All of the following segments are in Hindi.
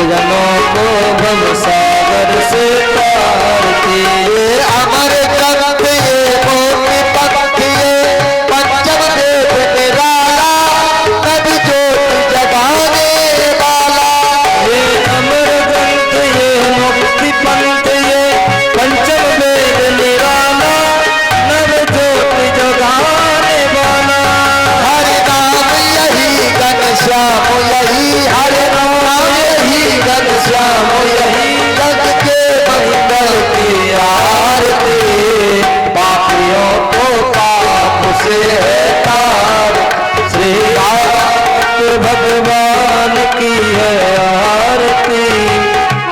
जनों को भव सागर से तारती। ये अमर ग्रंथ ये मोक्ति पंथ ये पंचम वेद निराला नभ ज्योति जगाने वाला। ये अमर ग्रंथ ये मुक्ति पंथ ये पंचम वेद निराला नव ज्योति जगाने वाला। हरि नाम यही घनश्याम यही हरि नाम यही घनश्याम यही जग के मंगल की आरती। पापियों को पाप से है तार श्री राम भगवान की है आरती।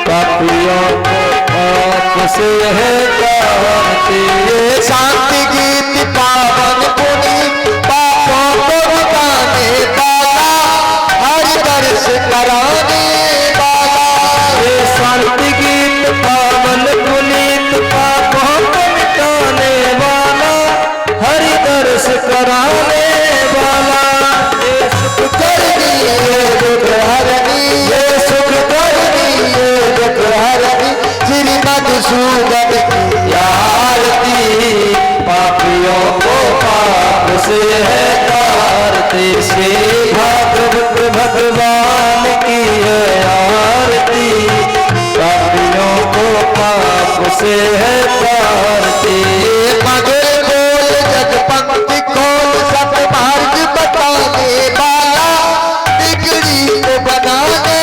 पापियों को पाप से है तारती। ये शांति गीत पावन पुनि पापों को मिटाने वाला हरि दर्श कराने वाला। ये शांति गीत पावन पुनीत पापों को मिटाने वाला हरि दर्श कराने वाला। ये सुख करनी ये दुख हरनी ये सुख करनी ये दुख हरनी श्री मधुसूदन की आरती। पापियों को पाप से है तारती। श्री भागवत भगवान की है आरती। पापियों को पाप से है तारती। मधुर बोल जग पंक्ति खोल सब मार्ग बताने वाला बिगड़ी को बनाने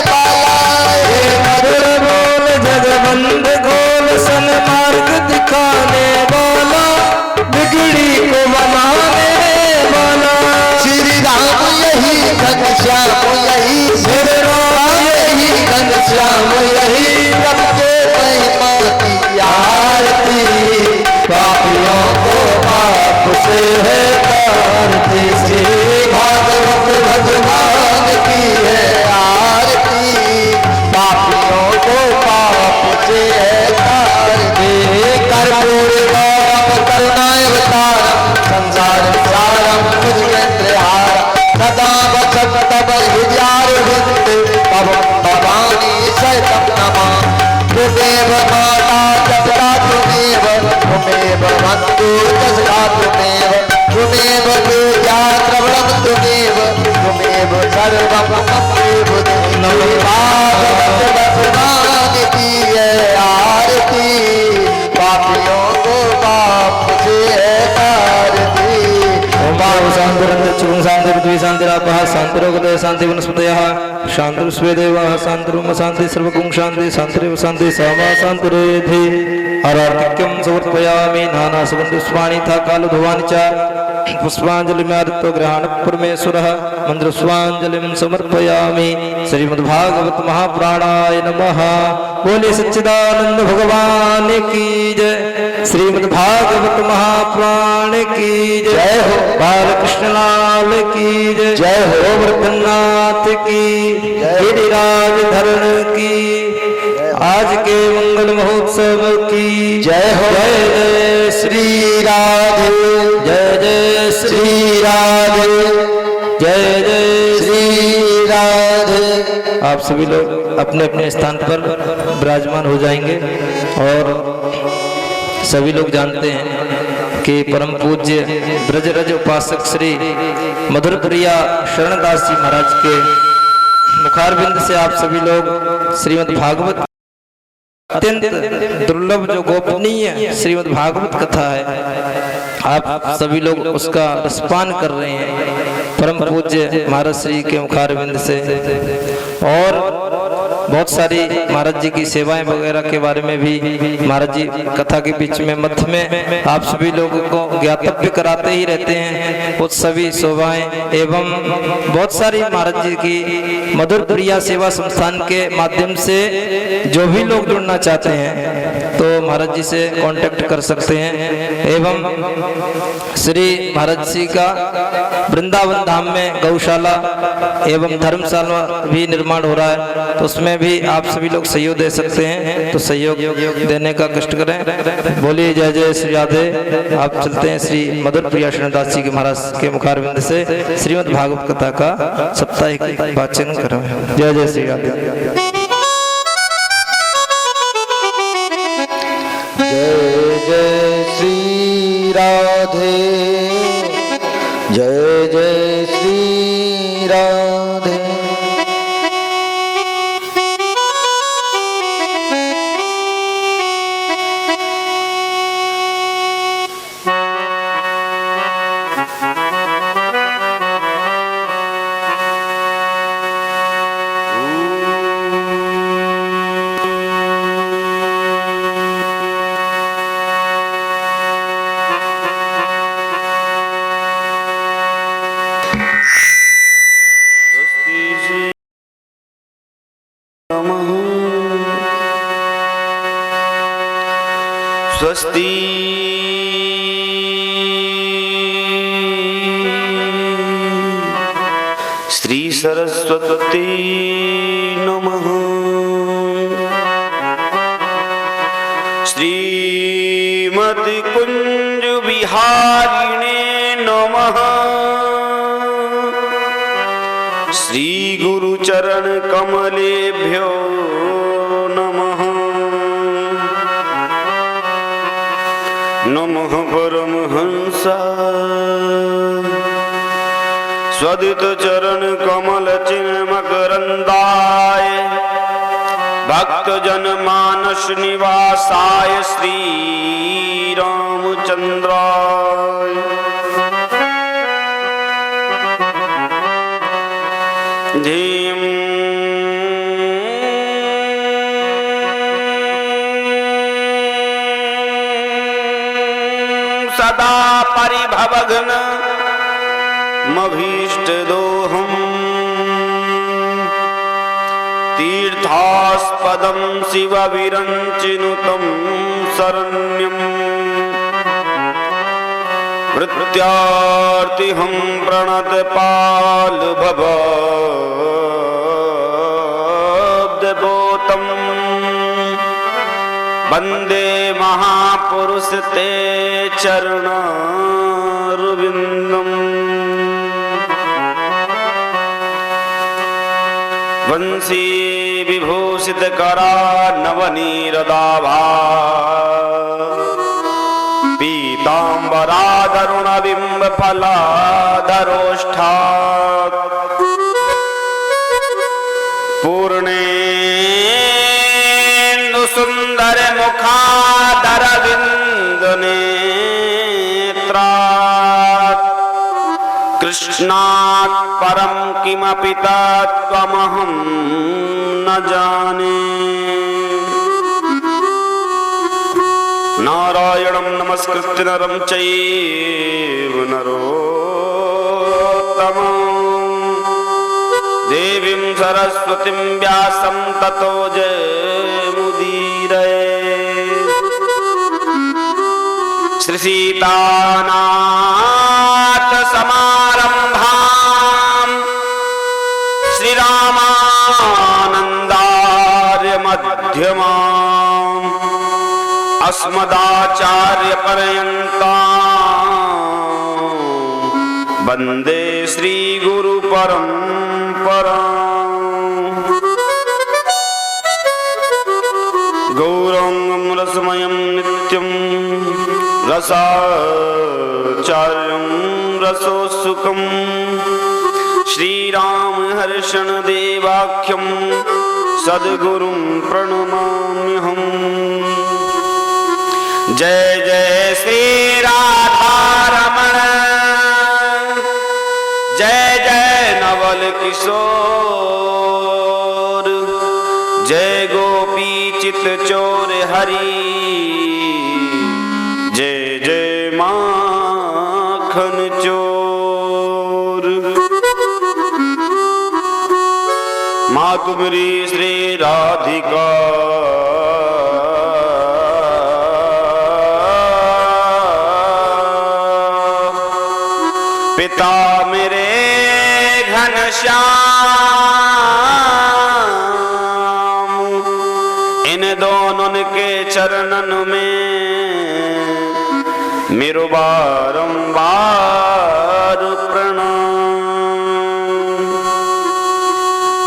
वाला। हे मधुर बोल जगबंद घोल सन्मार्ग दिखाने वाला बिगड़ी को बनाने वाला। श्री राम यही घनश्याम यही श्री राम यही घनश्याम यही सबके महिमा की आरती। पापियों को पाप से है तारती। श्री भागवत भगवान की है आरती। पापियों को पाप से है तारती। कर्पूर गौरम करुणावतारम संसार सारम भुजगेन्द्रहारम सदा वसत तव हृदयारविंद तव भवानी सहितं नमामि। त्वमेव माता जगता त्वमेव त्वमेव बन्धु दशरथा त्वमेव त्वमेव विद्या द्रविणं त्वमेव त्वमेव सर्वं त्वमेव देहि। भागवत भगवान की है आरती। पापियों को पाप से है तारती। शांतिरापः शांतिरोगदय शांति वनस्पतयः शांतिस्वेदेवः शांतिरुम शांति सर्वगुण शांति शांतिरेव शांति सामा शांतिरेधि। आरार्तिक्यं समर्पयामि नाना सुगन्धपुष्पाणि था कालधुवानि च पुष्पाञ्जलिमादित्य ग्रहण परमेश्वरः मन्त्रपुष्पाञ्जलिं समर्पयामि। श्रीमद्भागवत महापुराणाय नमः। बोले सच्चिदानंद भगवान की जय। श्रीमद्भागवत महापुराण की जय हो। बालकृष्ण लाल की जय। जय हो। गोवर्धननाथ की गिरिराज धरण की आज के मंगल महोत्सव की जय हो। जय जय श्री राधे जय जय श्री राधे जय जय श्री राधे। आप सभी लोग अपने अपने स्थान पर विराजमान हो जाएंगे। और सभी लोग जानते हैं कि परम पूज्य ब्रजरज उपासक श्री मधुरप्रिया शरणदास जी महाराज के मुखारबिंद से आप सभी लोग श्रीमद् भागवत अत्यंत दुर्लभ जो गोपनीय श्रीमद् भागवत कथा है आप सभी लोग उसका रसपान कर रहे हैं परम पूज्य महाराज श्री के मुखारबिंद से। और बहुत सारी महाराज जी की सेवाएं वगैरह के बारे में भी महाराज जी कथा के बीच में मध्य में आप सभी लोगों को ज्ञातव्य कराते ही रहते हैं। वो सभी सेवाएं एवं बहुत सारी महाराज जी की मधुर प्रिया सेवा संस्थान के माध्यम से जो भी लोग जुड़ना चाहते हैं तो महाराज जी से कांटेक्ट कर सकते हैं। एवं श्री महाराज जी का वृंदावन धाम में गौशाला एवं धर्मशाला भी निर्माण हो रहा है तो उसमें भी आप सभी लोग सहयोग दे सकते हैं तो सहयोग देने का कष्ट करें। बोलिए जय जय श्री राधे। आप चलते हैं श्री मधुर प्रिया शरणदास जी के महाराज के मुखारबिंद से श्रीमद् भागवत कथा का साप्ताहिक वाचन करें। जय जय श्री राधे। राधे जय जय श्री राधे। स्वस्ति श्री सरस्वती नमः। श्रीमति कुंज विहारिणे नमः। श्री गुरु चरण कमलेभ्यो नमः। नमः परमहंसाय स्वदित चरण कमल चिन्ह मकरंदाय भक्त जन मानस निवासाय श्री रामचंद्राय। धीम सदा परिभवघ्न मभीष्ट दोहम् तीर्थास्पदं शिव विरञ्चिनुतं शरण्यम् प्रत्यार्तिहं प्रणतपाल भवद्भूतम् वंदे महापुरुष ते चरणारविंदम्। वंशी विभूषित करा नवनीरदाभा पीतांबराधरुण बिंब फलाधरोष्ठा पूर्णे सुंदर मुखादर बिंद नेत्रा कृष्णात् परम किमपि तत्त्वमहं न जाने। नारायणं नमस्कृत्य नरं चैव नरोत्तमं देवीं सरस्वतीं व्यासं ततो श्री सीतानाथ समारंभां श्री रामानंदार्य मध्यमाम् अस्मदाचार्य पर्यन्तां वंदे श्री गुरु परंपराम्। गौरंगं रसमयं नित्यं रसाचार्यं रसोत्सुकं श्रीराम हर्षण देवाख्यं सद्गुरुं प्रणमाम्यहम्। जय जय श्री राधारमण जय जय नवल किशोर जय गोपी चित चोर हरि जय जय माखन चोर। माँ तुम्हारी श्री राधिका पिता मेरे घनश्याम इन दोनों के चरणन में मेरो बारंबार प्रणाम।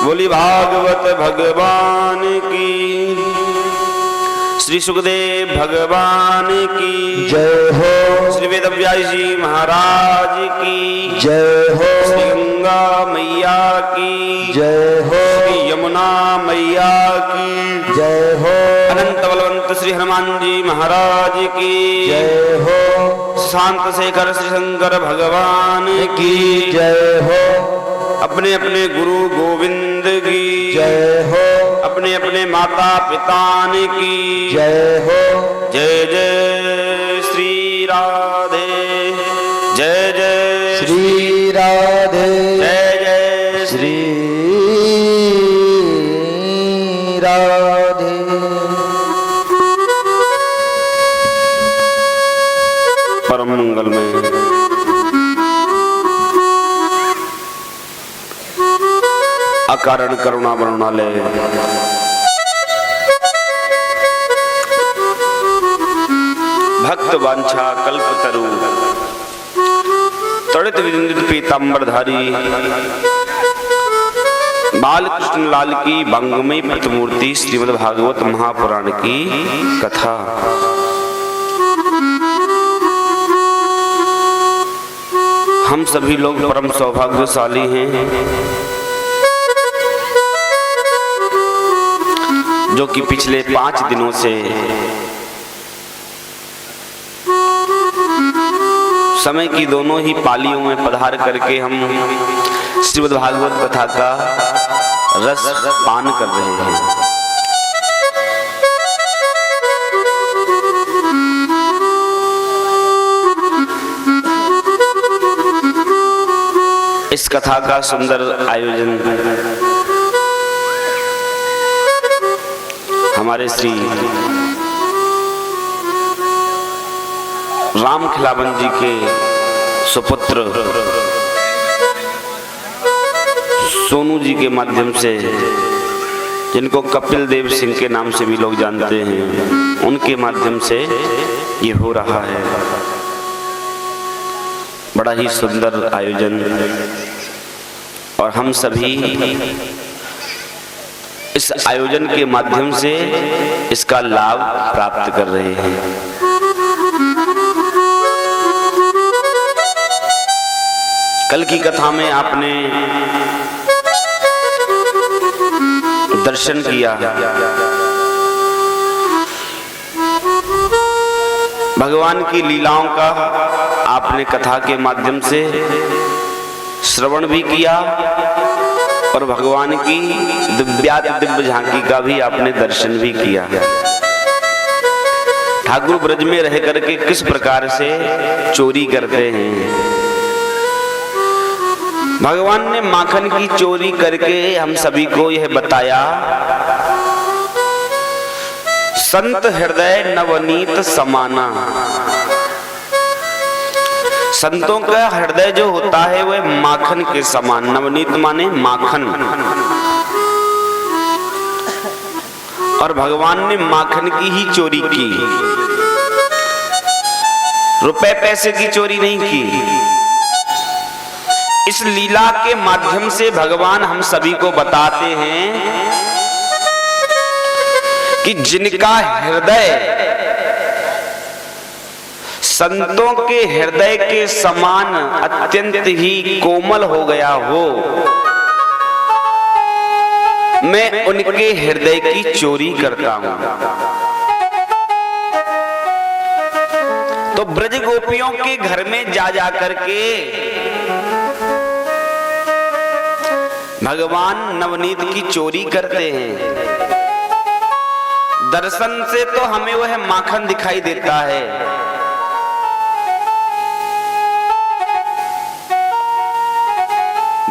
बोली भागवत भगवान की। श्री सुखदेव भगवान की जय हो, श्री वेदव्यास जी महाराज की जय हो, श्री गंगा मैया की जय हो, श्री यमुना मैया की जय हो, अनंत बलवंत श्री हनुमान जी महाराज की जय हो, शांत शेखर श्री शंकर भगवान की जय हो, अपने अपने गुरु गोविंद की जय हो, अपने अपने माता पिता की जय हो, जय जय श्री राधे, जय जय श्री राधे, जय जय श्री राधे। परम मंगल में अकारण करुणा वरुणालय भक्त वांछा कल्पतरु त्वरित विनिंदित पीतांबरधारी बालकृष्ण लाल की वांग्मयी प्रतिमूर्ति श्रीमद् भागवत महापुराण की कथा। हम सभी लोग परम सौभाग्यशाली हैं जो कि पिछले 5 दिनों से समय की दोनों ही पालियों में पधार करके हम श्रीमद् भागवत कथा का रस पान कर रहे हैं। इस कथा का सुंदर आयोजन हमारे श्री राम खिलावन जी के सुपुत्र सोनू जी के माध्यम से, जिनको कपिल देव सिंह के नाम से भी लोग जानते हैं, उनके माध्यम से ये हो रहा है। बड़ा ही सुंदर आयोजन और हम सभी इस आयोजन के माध्यम से इसका लाभ प्राप्त कर रहे हैं। कल की कथा में आपने दर्शन किया, भगवान की लीलाओं का आपने कथा के माध्यम से श्रवण भी किया और भगवान की दिव्य झांकी का भी आपने दर्शन भी किया। ठाकुर ब्रज में रह करके किस प्रकार से चोरी करते हैं। भगवान ने माखन की चोरी करके हम सभी को यह बताया, संत हृदय नवनीत समाना। संतों का हृदय जो होता है वह माखन के समान, नवनीत माने माखन, और भगवान ने माखन की ही चोरी की, रुपए पैसे की चोरी नहीं की। इस लीला के माध्यम से भगवान हम सभी को बताते हैं कि जिनका हृदय संतों के हृदय के समान अत्यंत ही कोमल हो गया हो, मैं उनके हृदय की चोरी करता हूं। तो ब्रज गोपियों के घर में जा जा करके भगवान नवनीत की चोरी करते हैं। दर्शन से तो हमें वह माखन दिखाई देता है,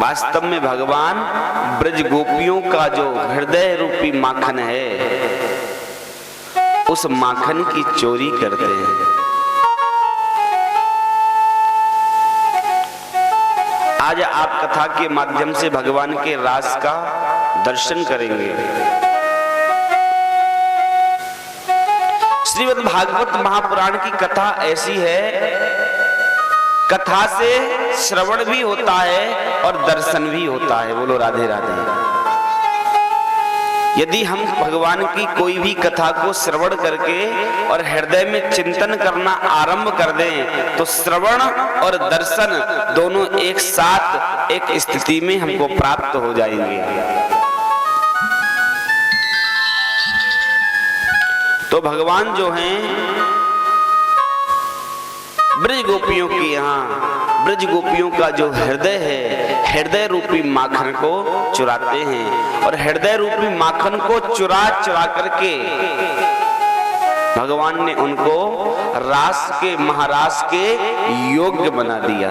वास्तव में भगवान ब्रज गोपियों का जो हृदय रूपी माखन है, उस माखन की चोरी करते हैं। आज आप कथा के माध्यम से भगवान के रास का दर्शन करेंगे। श्रीमद् भागवत महापुराण की कथा ऐसी है, कथा से श्रवण भी होता है और दर्शन भी होता है। बोलो राधे राधे। यदि हम भगवान की कोई भी कथा को श्रवण करके और हृदय में चिंतन करना आरंभ कर दें तो श्रवण और दर्शन दोनों एक साथ एक स्थिति में हमको प्राप्त हो जाएंगे। तो भगवान जो हैं ब्रज गोपियों के यहाँ ब्रज गोपियों का जो हृदय है, हृदय रूपी माखन को चुराते हैं और हृदय रूपी माखन को चुरा चुरा करके भगवान ने उनको रास के महारास के योग्य बना दिया।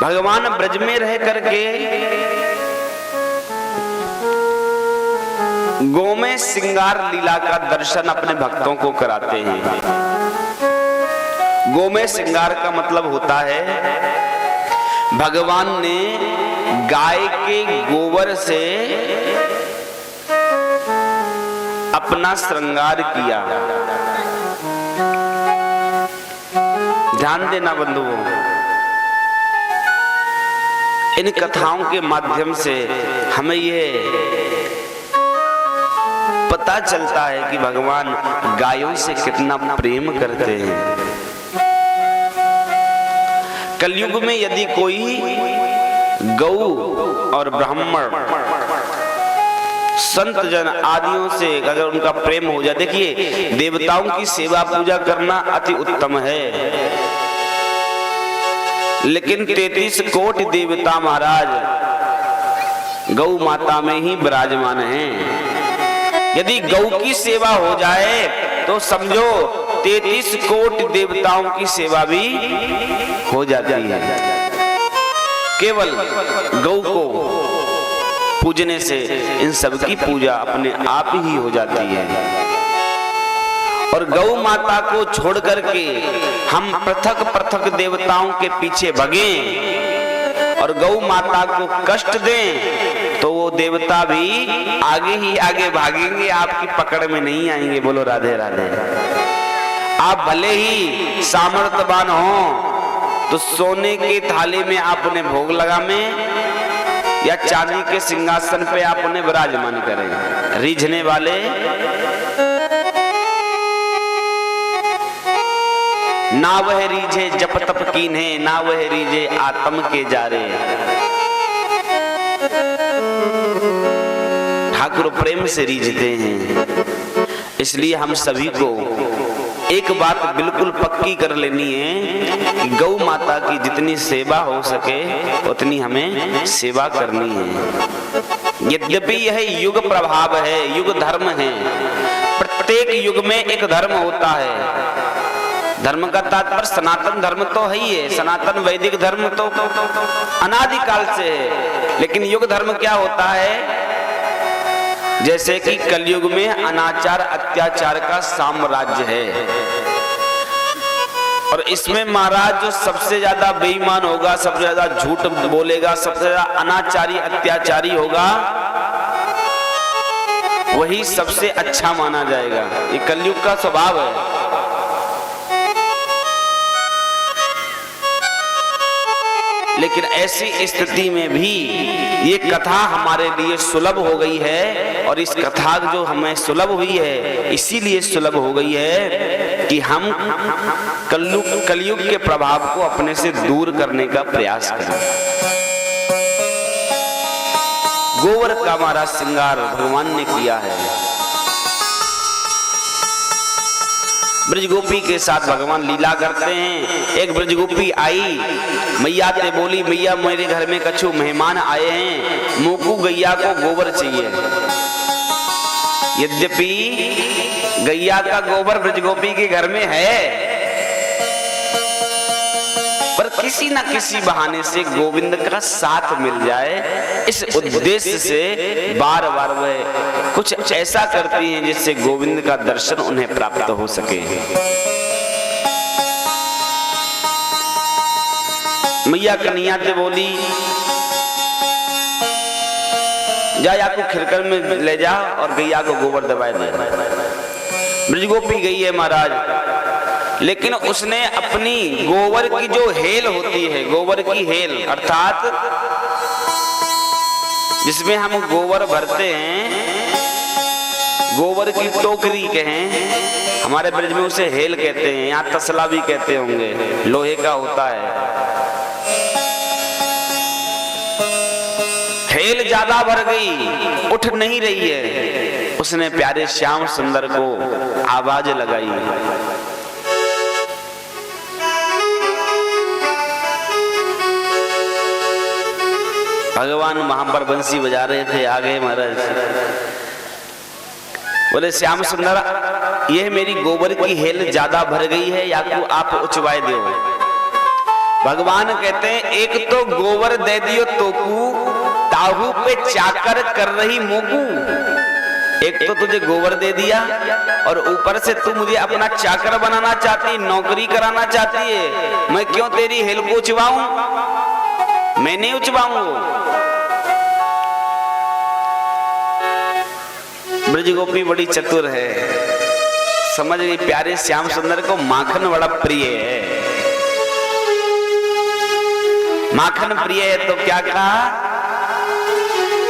भगवान ब्रज में रह करके गोमें श्रृंगार लीला का दर्शन अपने भक्तों को कराते हैं। गोमें श्रृंगार का मतलब होता है भगवान ने गाय के गोबर से अपना श्रृंगार किया। ध्यान देना बंधुओं, इन कथाओं के माध्यम से हमें ये पता चलता है कि भगवान गायों से कितना प्रेम करते हैं। कलयुग में यदि कोई गौ और ब्राह्मण संत जन आदियों से अगर उनका प्रेम हो जाए, देखिए देवताओं की सेवा पूजा करना अति उत्तम है, लेकिन 33 कोटि देवता महाराज गौ माता में ही विराजमान हैं। यदि गौ की सेवा हो जाए तो समझो 33 कोटि देवताओं की सेवा भी हो जाती है। केवल गौ को पूजने से इन सब की पूजा अपने आप ही हो जाती है। और गौ माता को छोड़ करके हम पृथक पृथक देवताओं के पीछे भगें और गौ माता को कष्ट दें तो वो देवता भी आगे ही आगे भागेंगे, आपकी पकड़ में नहीं आएंगे। बोलो राधे राधे। आप भले ही सामर्थ्यवान हो तो सोने के थाली में आप उन्हें भोग लगाएं या चांदी के सिंहासन पे आप उन्हें विराजमान करें। रीझने वाले ना वह रीझे जप तप कीन्हे, ना वह रीझे आत्म के जारे। ठाकुर प्रेम से रीझते हैं। इसलिए हम सभी को एक बात बिल्कुल पक्की कर लेनी है कि गौ माता की जितनी सेवा हो सके उतनी हमें सेवा करनी है। यद्यपि यह युग प्रभाव है, युग धर्म है। प्रत्येक युग में एक धर्म होता है। धर्म का तात्पर्य सनातन धर्म तो है ही है, सनातन वैदिक धर्म तो अनादिकाल से है। लेकिन युग धर्म क्या होता है? जैसे कि कलयुग में अनाचार अत्याचार का साम्राज्य है और इसमें महाराज जो सबसे ज्यादा बेईमान होगा, सबसे ज्यादा झूठ बोलेगा, सबसे ज्यादा अनाचारी अत्याचारी होगा, वही सबसे अच्छा माना जाएगा। ये कलयुग का स्वभाव है। लेकिन ऐसी स्थिति में भी ये कथा हमारे लिए सुलभ हो गई है और इस कथा जो हमें सुलभ हुई है इसीलिए सुलभ हो गई है कि हम कलयुग के प्रभाव को अपने से दूर करने का प्रयास करें। गोबर का हमारा श्रृंगार भगवान ने किया है। ब्रज गोपी के साथ भगवान लीला करते हैं। एक ब्रज गोपी आई, मैया ते बोली, मैया मेरे घर में कछु मेहमान आए हैं, मोकू गैया को गोबर चाहिए। यद्यपि गैया का गोबर ब्रज गोपी के घर में है, पर किसी न किसी बहाने से गोविंद का साथ मिल जाए, इस उद्देश्य से बार बार वह कुछ ऐसा करती हैं जिससे गोविंद का दर्शन उन्हें प्राप्त हो सके। मैया कन्हैया से बोली, जा को खिरकर में ले जा और गैया को गोबर दबाए दे। ब्रज गोपी गई है महाराज, लेकिन उसने अपनी गोबर की जो हेल होती है, गोबर की हेल अर्थात जिसमें हम गोबर भरते हैं, गोबर की टोकरी कहें, हमारे ब्रज में उसे हेल कहते हैं, यहाँ तसला भी कहते होंगे, लोहे का होता है। हेल ज्यादा भर गई, उठ नहीं रही है। उसने प्यारे श्याम सुंदर को आवाज लगाई, भगवान वहां पर बंसी बजा रहे थे, आ गए महाराज। बोले श्याम सुंदर, यह मेरी गोबर की हेल ज्यादा भर गई है, या तो आप उचवाए दो। भगवान कहते हैं, एक तो गोबर दे दियो तोकू, ताहू पे चाकर कर रही मोकू। एक तो तुझे गोबर दे दिया और ऊपर से तू मुझे अपना चाकर बनाना चाहती, नौकरी कराना चाहती है। मैं क्यों तेरी हेल को उचवाऊं? मैं नहीं उचवाऊंगा। ब्रज गोपी बड़ी चतुर है, समझ गई प्यारे श्याम सुंदर को माखन बड़ा प्रिय है। माखन प्रिय है तो क्या कहा,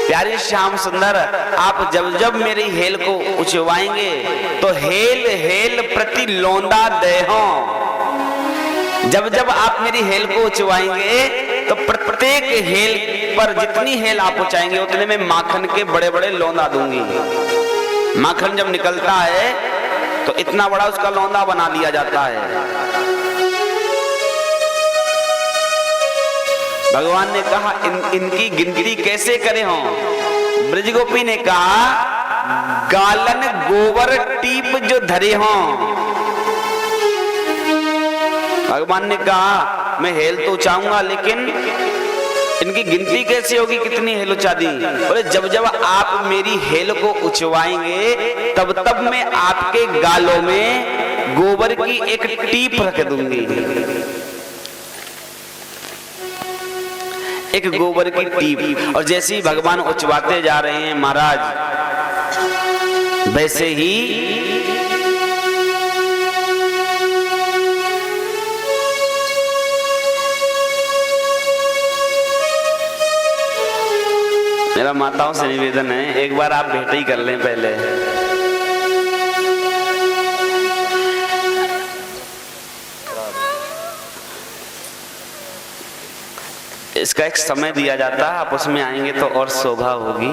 प्यारे श्याम सुंदर आप जब जब मेरी हेल को उचवाएंगे तो हेल हेल प्रति लौंदा देहो। जब जब आप मेरी हेल को उचवाएंगे तो प्रत्येक हेल पर जितनी हेल आप उचाएंगे उतने में माखन के बड़े बड़े लौंदा दूंगी। माखन जब निकलता है तो इतना बड़ा उसका लौंदा बना लिया जाता है। भगवान ने कहा इनकी गिनती कैसे करें हो? ब्रज गोपी ने कहा गालन गोबर टीप जो धरे हो। भगवान ने कहा मैं हेल तो उचाऊंगा, लेकिन इनकी गिनती कैसे होगी, कितनी हेल उचा दी? बोले जब जब आप मेरी हेल को उचवाएंगे तब तब मैं आपके गालों में गोबर की एक टीप रख दूंगी। एक गोबर की टीप। और जैसे ही भगवान उचवाते जा रहे हैं महाराज, वैसे ही मेरा माताओं से निवेदन है, एक बार आप भेंट ही कर लें पहले। इसका एक समय दिया जाता है, आप उसमें आएंगे तो और शोभा होगी।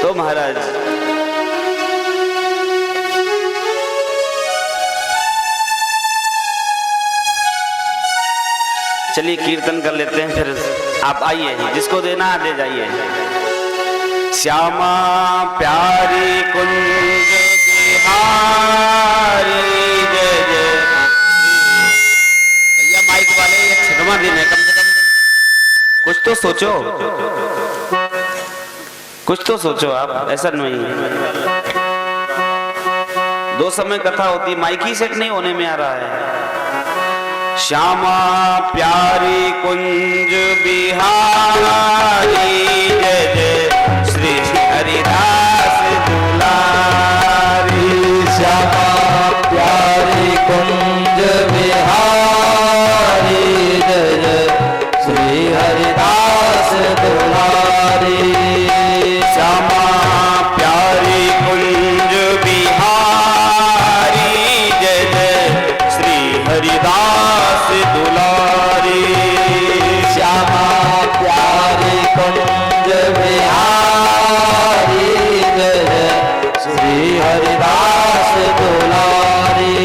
तो महाराज चलिए कीर्तन कर लेते हैं, फिर आप आइए, जिसको देना दे जाइए। श्यामा प्यारी कुंज बिहारी जय जय। भैया माइक वाले ये 6वां दिन है, कम से कम कुछ तो सोचो, कुछ तो सोचो आप। ऐसा नहीं 2 समय कथा होती, माइक ही सेट नहीं होने में आ रहा है। श्यामा प्यारी कुंज बिहारी जय जय श्री हरिदास दुलारी। श्यामा प्यारी कुंज बिहारी जय जय श्री हरिदास दुलारी। श्यामा प्यारी कुंज बिहारी जय जय श्री हरिदास दुलारी। श्यामा प्यारी कुंज बिहारी जय जय श्री हरिदास दुलारी।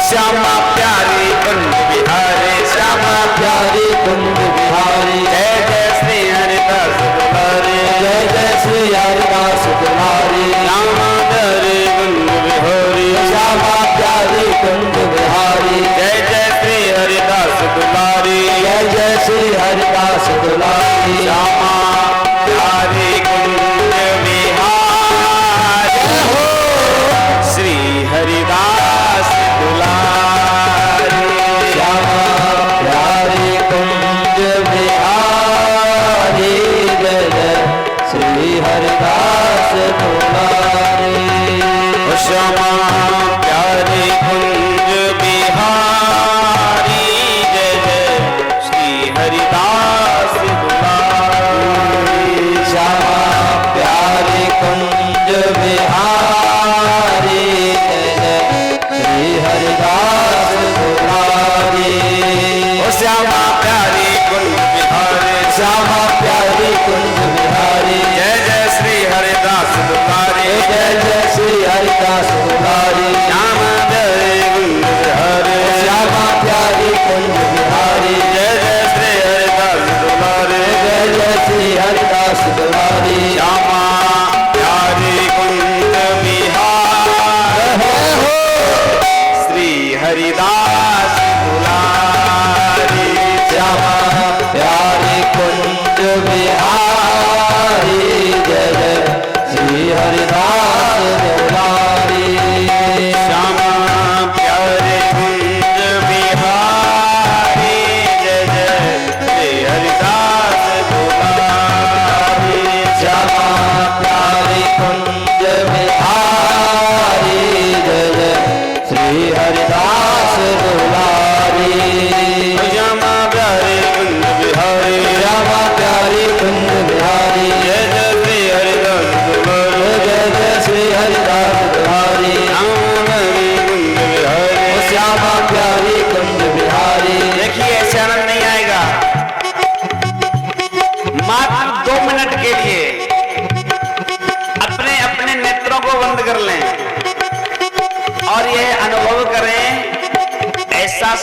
श्यामा प्यारी कुंज बिहारी, श्यामा प्यारी कुंज बिहारी जय जय श्री हरिदास दुलारी। जय जय श्री हरिदास दुलारी। दामोदर कुंज बिहारी, श्यामा प्यारी कुंज बिहारी जय जय श्री हरिदास दुलारी। जय जय श्री हरिदास दुलारी। श्यामा प्यारी कुंज बिहारी हो श्री हरिदास दुलारी। श्यामा प्यारी कुंज बिहारी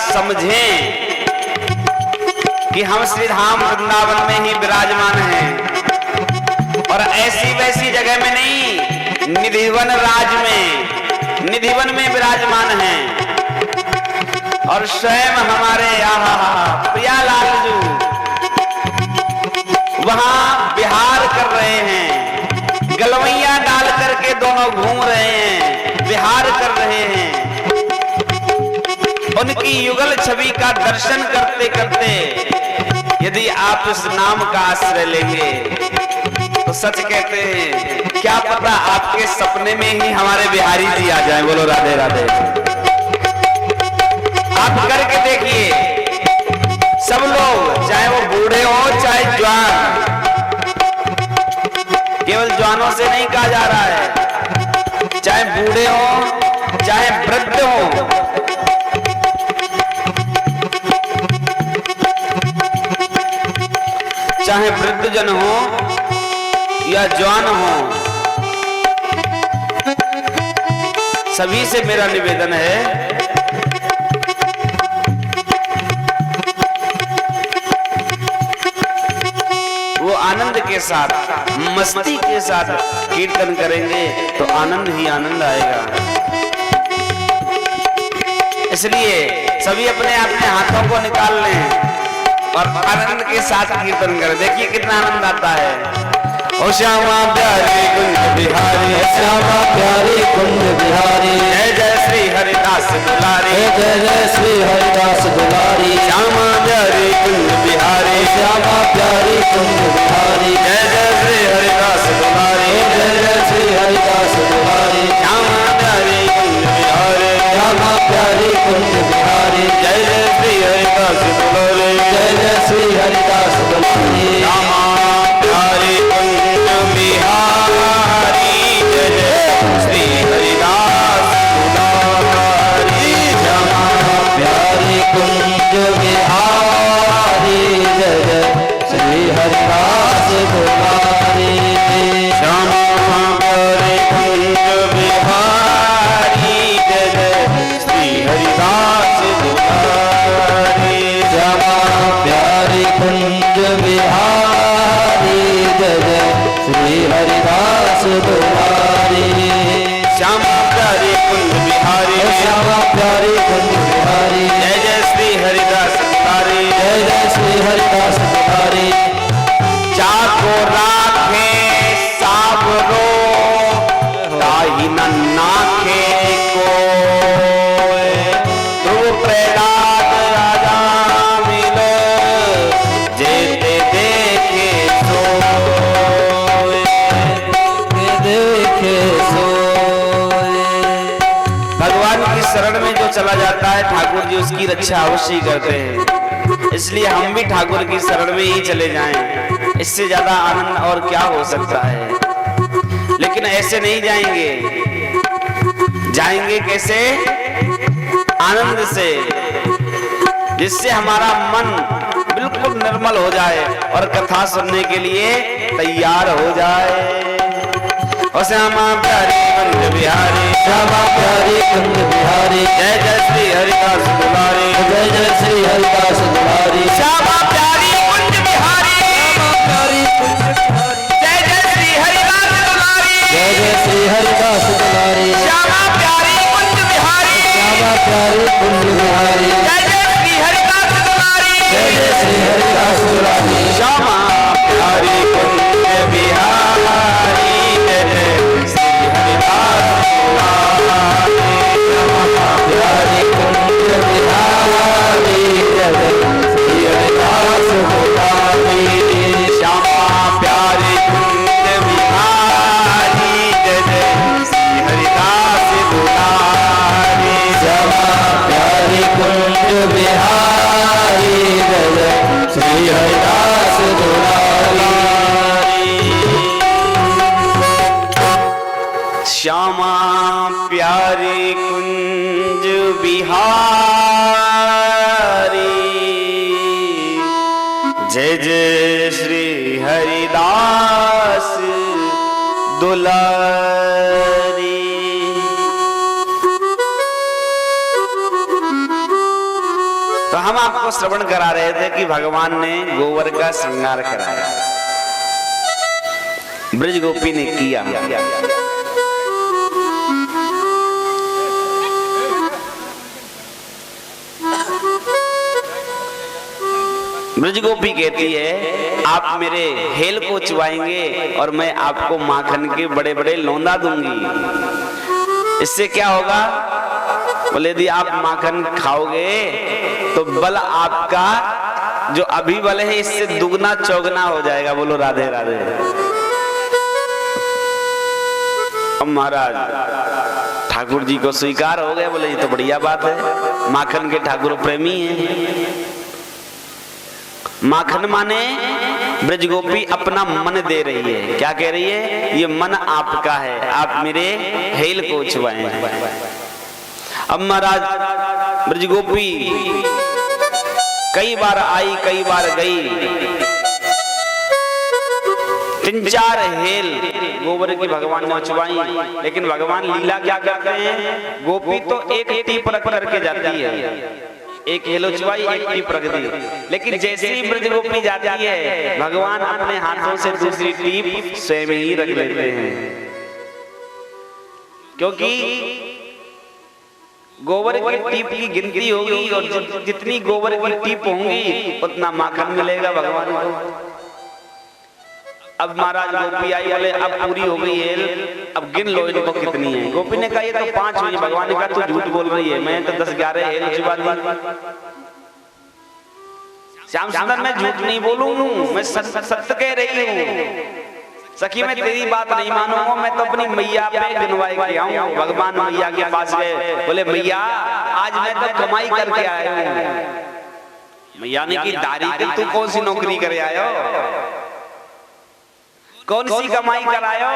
समझें कि हम श्री धाम वृंदावन में ही विराजमान हैं और ऐसी वैसी जगह में नहीं, निधिवन राज में, निधिवन में विराजमान हैं। और स्वयं हमारे प्रियालाल जी वहां विहार कर रहे हैं, गलवैया डाल करके दोनों घूम रहे हैं, विहार कर रहे हैं। उनकी युगल छवि का दर्शन करते करते यदि आप इस नाम का आश्रय लेंगे तो सच कहते हैं, क्या पता आपके सपने में ही हमारे बिहारी जी आ जाएं। बोलो राधे राधे। आप करके देखिए, सब लोग, चाहे वो बूढ़े हो चाहे जवान, केवल जवानों से नहीं कहा जा रहा है, चाहे बूढ़े हो चाहे वृद्ध हो, चाहे वृद्ध जन हो या जवान हो, सभी से मेरा निवेदन है वो आनंद के साथ, मस्ती के साथ कीर्तन करेंगे तो आनंद ही आनंद आएगा। इसलिए सभी अपने अपने हाथों को निकाल लें और आनंद के साथ कीर्तन करें। देखिए कितना आनंद आता है। ओ श्यामा प्यारे कुंज बिहारी, श्यामा प्यारे कुंज बिहारी, जय जय श्री हरिदास दुलारी, जय जय श्री हरिदास दुलारी। श्यामा प्यारे कुंज बिहारी, श्यामा प्यारे कुंज बिहारी, जय जय श्री हरिदास दुलारी, जय जय श्री हरिदास दुलारी। श्यामा प्यारे कुंज बिहारी, श्यामा प्यारे कुंज बिहारी, जय जय श्री हरिदास दुलारी, जय जय श्री हरिदास दुलारी। श्यामा प्यारे कुंज बिहारी, जय जय श्री हरिदास दुलारी। श्यामा प्यारे कुंज बिहारी, जय जय श्री हरिदास दुलारी। श्यामा प्यारे कुंज बिहारी, जय जय श्री हरिदास दुलारी। श्यामा प्यारे कुंज बिहारी, जय जय श्री हरिदास दुलारी। श्यामा प्यारे कुंज बिहारी, श्यामा प्यारे कुंज बिहारी, जय जय श्री हरिदास दुलारी। जय जय श्री हरिदास दुलारी। जाको राखे साबरो, ताही न नाखे कोय। ध्रुव प्रहलाद राजा मिले, जेते देखे सोय। देखे सोए। भगवान की शरण में जो चला जाता है ठाकुर जी उसकी रक्षा अवश्य ही करते हैं। इसलिए हम भी ठाकुर की शरण में ही चले जाएं, इससे ज्यादा आनंद और क्या हो सकता है। लेकिन ऐसे नहीं जाएंगे, जाएंगे कैसे? आनंद से, जिससे हमारा मन बिल्कुल निर्मल हो जाए और कथा सुनने के लिए तैयार हो जाए। और श्यामा प्यारे कुंज बिहारी, श्यामा प्यारे कुंज बिहारी, जय जय श्री हरिदास दुलारी, जय जय श्री हरिदास दुलारी। श्यामा प्यारी कुंज बिहारी, प्यारी कुंज बिहारी, जय जय श्री हरिदास दुलारी, जय जय श्री हरिदास दुलारी। श्यामा प्यारी कुंज बिहारी, श्यामा प्यारे कुंज बिहारी, जय जय श्री हरिदास दुलारी, जय जय श्री हरिदास दुलारी। श्यामा प्यारी कुंज बिहारी, जय जय श्री हरिदास दुलारी। श्यामा प्यारे कुंज बिहारी, जय जय श्री हरिदास दुलारी। श्यामा प्यारे कुंज बिहारी, जय जय श्री हरिदास दुलारी। श्यामा प्यारे कुंज बिहारी, जय जय श्री हरिदास दुलारी। श्यामा प्यारे कुंज बिहारी, जय जय श्री हरिदास दुलारी। तो हम आपको श्रवण करा रहे थे कि भगवान ने गोबर का श्रृंगार कराया, ब्रज गोपी ने किया। ब्रज गोपी कहती है आप मेरे हेल को चुवाएंगे और मैं आपको माखन के बड़े बड़े लौंदा दूंगी। इससे क्या होगा? बोले यदि आप माखन खाओगे तो बल आपका जो अभी बल है इससे दुगना चौगना हो जाएगा। बोलो राधे राधे। अब महाराज ठाकुर जी को स्वीकार हो गया। बोले ये तो बढ़िया बात है, माखन के ठाकुर प्रेमी हैं। माखन माने ब्रज गोपी अपना मन दे रही है। क्या कह रही है? ये मन आपका है, आप मेरे हेल को चुवाएं। अब महाराज ब्रज गोपी कई बार आई, कई बार गई, 3-4 हेल गोबर की भगवान ने चुवाई। लेकिन भगवान लीला क्या करते हैं? गोपी तो एक टीप रख करके जाती है, एक हेलो चुवाई, एक टीप रख दी। लेकिन जैसे ही ब्रज गोपी जाती है भगवान अपने हाथों से दूसरी टीप स्वयं ही रख लेते हैं, क्योंकि गोबर की टीप की गिनती होगी और जितनी गोबर की टीप होंगी उतना माखन मिलेगा भगवान को। अब महाराज गोपी आई, बोले अब पूरी हो गई हेल, अब गिन लो इनको कितनी है। गोपी ने कहा ये तो 5 हुई। भगवान ने कहा तू झूठ बोल रही है, मैं तो 10-11 हेल चुबा दी। श्याम सुंदर मैं झूठ नहीं बोलूंगा, मैं सत्य कह रही हूँ। सखी मैं तेरी बात नहीं मानूंगा, मैं तो अपनी मैया पे गिनवाई के आऊं। भगवान मैया के पास गए, बोले मैया आज मैं तो कमाई करके आया हूं। मैया ने की दारी के तू कौन सी नौकरी करे आयो, कौन सी कमाई करायो?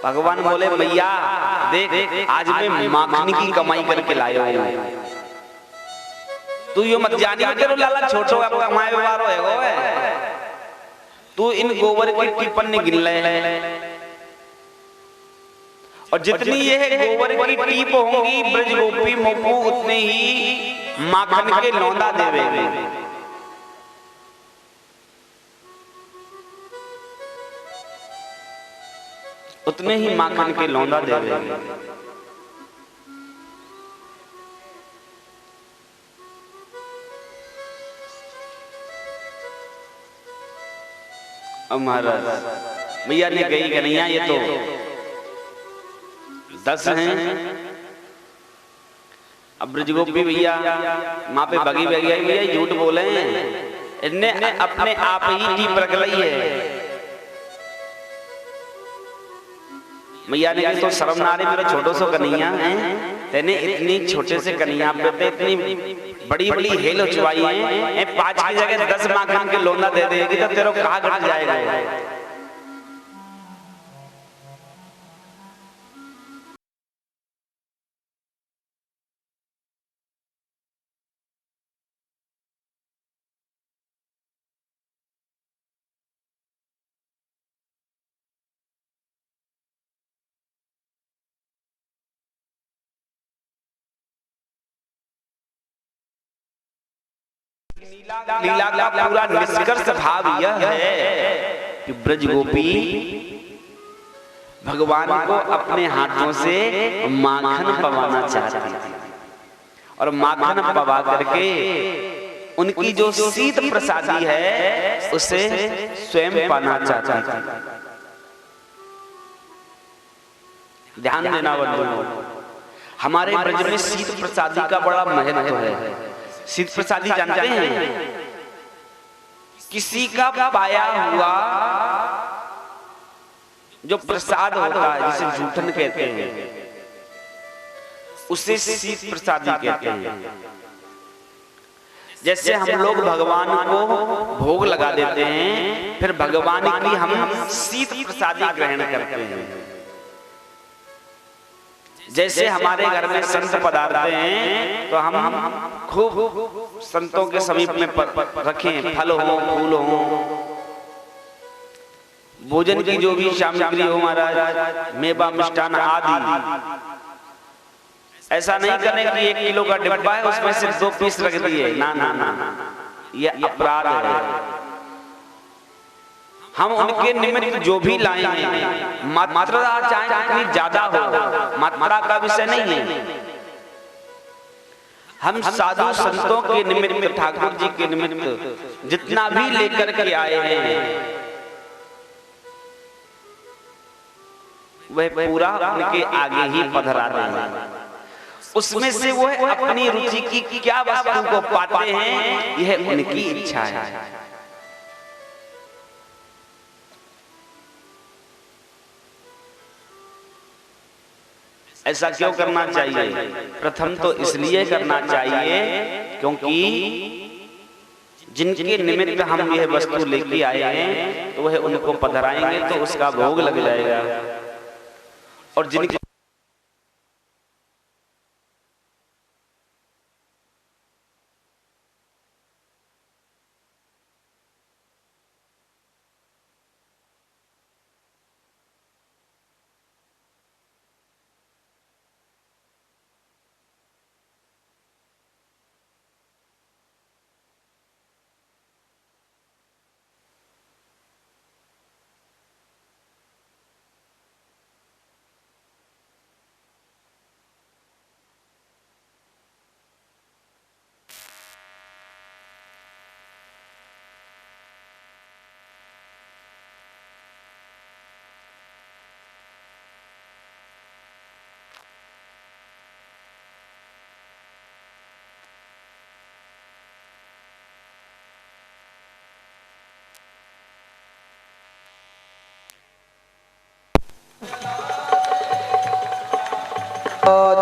भगवान बोले मैया देख आज मैं माखन की कमाई करके लाया हूं। तू यो मत जानी तेरो लाला छोटो कमाए वारो है वो। तू इन गोबर की टिपन ने गिन ले और जितनी ये गोबर की टीप होंगी ब्रज गोपी मोपू उतने ही माखन के लौंदा देवेंगे। उतने ही माखन के लौंदा देवेंगे। अब महाराज मैया ने कही कि नहीं ये तो 10 हैं। अब ब्रजगोपी भैया माँ पे बगी भैया झूठ बोले, इनने अपने आप ही टीप रख ली है। मैया ने कहा तो शर्म ना रही, मेरे छोटो सो कन्हैया हैं, तेने इतनी छोटे से कन्हैया पे इतनी बड़ी बड़ी हेल चुवाई है, 5 की जगह 10 माखन के लौंदा दे देगी तो तेरे कहाँ घट जाएगा। लीला का पूरा निष्कर्ष भाव यह है कि ब्रज गोपी भगवान को अपने हाथों से माखन पवाना चाहती थी और माखन पवा करके उनकी जो शीत प्रसादी है उसे स्वयं पाना चाहती थी। ध्यान देना बंधुओं, हमारे ब्रज में शीत प्रसादी का बड़ा महत्व है। शीत प्रसादी जानते हैं? किसी का पाया हुआ जो प्रसाद होता है जिसे जूठन कहते हैं उसे शीत प्रसादी कहते हैं। जैसे हम लोग भगवान को भोग लगा देते हैं फिर भगवान की हम शीत प्रसादी ग्रहण करते हैं। जैसे हमारे घर में संत पधारते हैं तो हम खूब संतों के समीप में रखें, फल हो फूल हो भोजन की जो भी सामग्री हो महाराज, मेवा मिष्टान आदि ऐसा नहीं करें कि 1 किलो का डिब्बा है उसमें सिर्फ 2 पीस रख दिए, ना ना ना, ये अपराध है। हम उनके निमित्त जो भी लाएंगे, मात्रा चाहे कितनी ज्यादा हो, मात्रा का विषय नहीं है। हम साधु संतों के निमित्त, ठाकुर जी के निमित्त जितना भी लेकर के आए हैं वह पूरा उनके आगे ही पधरा रहे हैं। उसमें से वो अपनी रुचि की क्या वस्तु को पाते हैं, यह उनकी इच्छा है। ऐसा क्यों करना चाहिए? प्रथम तो इसलिए करना चाहिए क्योंकि जिनके निमित्त हम यह वस्तु लेके आए हैं तो वह उनको पधराएंगे तो उसका भोग लग जाएगा, और जिनके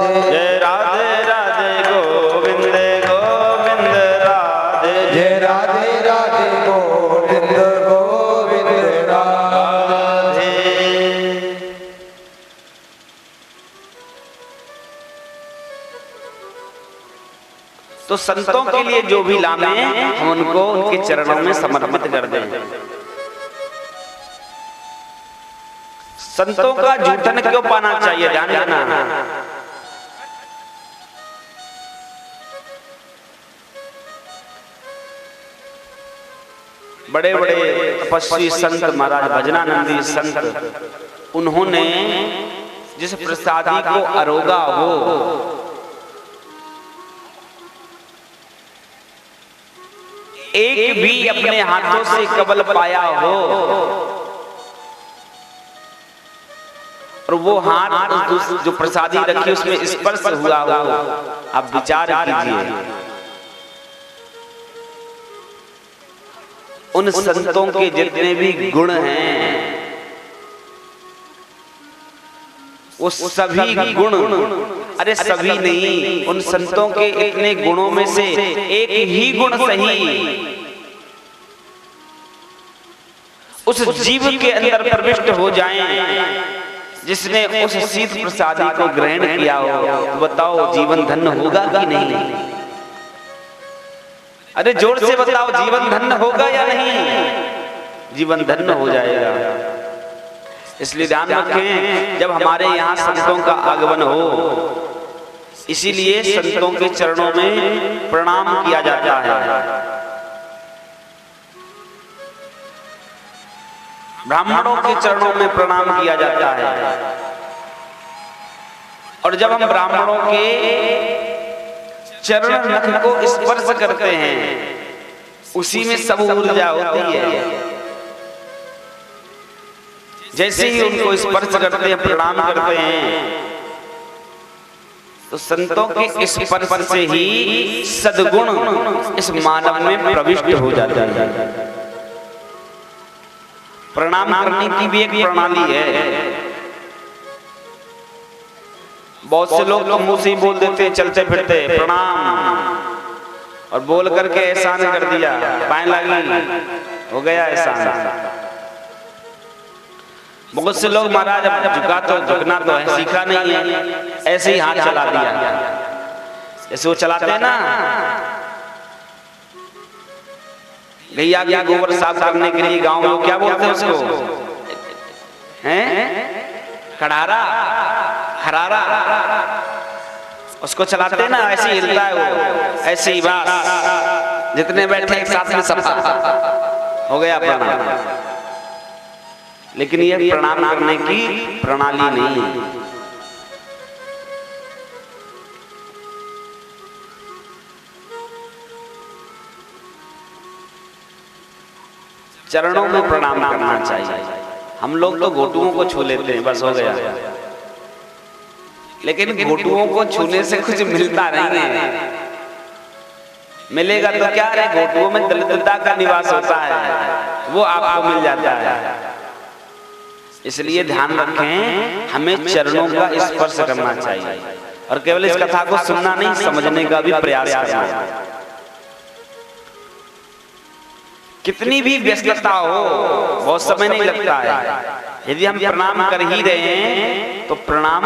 जय राधे राधे गोविंद गोविंद राधे, जय राधे राधे गोविंद गोविंद राधे। तो संतों के लिए जो भी लामे हम उनको उनके चरणों में समर्पित कर दें। संतों का जूठन क्यों पाना चाहिए, ध्यान देना। बड़े बड़े तपस्वी संत महाराज भजनानंदी संत, उन्होंने जिस प्रसादी को अरोगा हो, एक भी अपने हाथों से कबल पाया हो और वो हाथ जो प्रसादी रखी उसमें स्पर्श हुआ हो, आप विचार कीजिए। उन संतों के जितने भी गुण हैं वो सभी गुण, अरे सभी नहीं, उन संतों के इतने गुणों में से एक ही गुण सही उस जीव के अंदर प्रविष्ट हो जाएं जिसने उस शीत प्रसादी को ग्रहण किया हो, तो बताओ जीवन धन्य होगा कि नहीं? अरे जोर से बताओ, जीवन धन्य होगा या नहीं? जीवन धन्य हो जाएगा। इसलिए ध्यान रखें, जब हमारे यहाँ संतों का आगमन हो, इसीलिए संतों के चरणों में प्रणाम किया जाता है। ब्राह्मणों के चरणों में प्रणाम किया जाता है, और जब हम ब्राह्मणों के चरण नख को स्पर्श करते हैं उसी में सब ऊर्जा होती है। जैसे ही उनको स्पर्श करते हैं, प्रणाम करते हैं, तो संतों के स्पर्श से ही सद्गुण इस मानव में प्रविष्ट हो जाते हैं। प्रणाम करने की भी एक प्रणाली है। बहुत से लोग तो मुंह से ही बोल देते हैं चलते फिरते प्रणाम, और बोल करके एहसान कर दिया, पाए लगी, हो गया एहसान। बहुत से लोग महाराज झुकना तो है, सीखा नहीं है, ऐसे ही हाथ चला दिया, ऐसे वो चलाते हैं ना गैया के गोबर साफ करने के लिए गांव लोग क्या बोलते हैं उसको, हैं? खड़ारा, हरारा, उसको चलाते ना ऐसे ही हिलता है वो, ऐसे ही बस जितने बैठे एक साथ में सफा हो गया प्रणाम। लेकिन ये प्रणाम करने की प्रणाली नहीं है। चरणों में प्रणाम करना चाहिए। हम लोग तो घोटुओं को छू लेते हैं, बस हो गया। लेकिन घोटुओं को छूने से कुछ मिलता नहीं है। मिलेगा तो क्या है, घोटुओं में दरिद्रता का निवास होता है, वो आपको मिल जाता है। इसलिए ध्यान रखें, हमें चरणों का स्पर्श करना चाहिए और केवल इस कथा को सुनना नहीं, समझने का भी प्रयास करना है। कितनी भी व्यस्तता हो, बहुत समय नहीं लगता है। यदि हम प्रणाम कर ही रहे हैं तो प्रणाम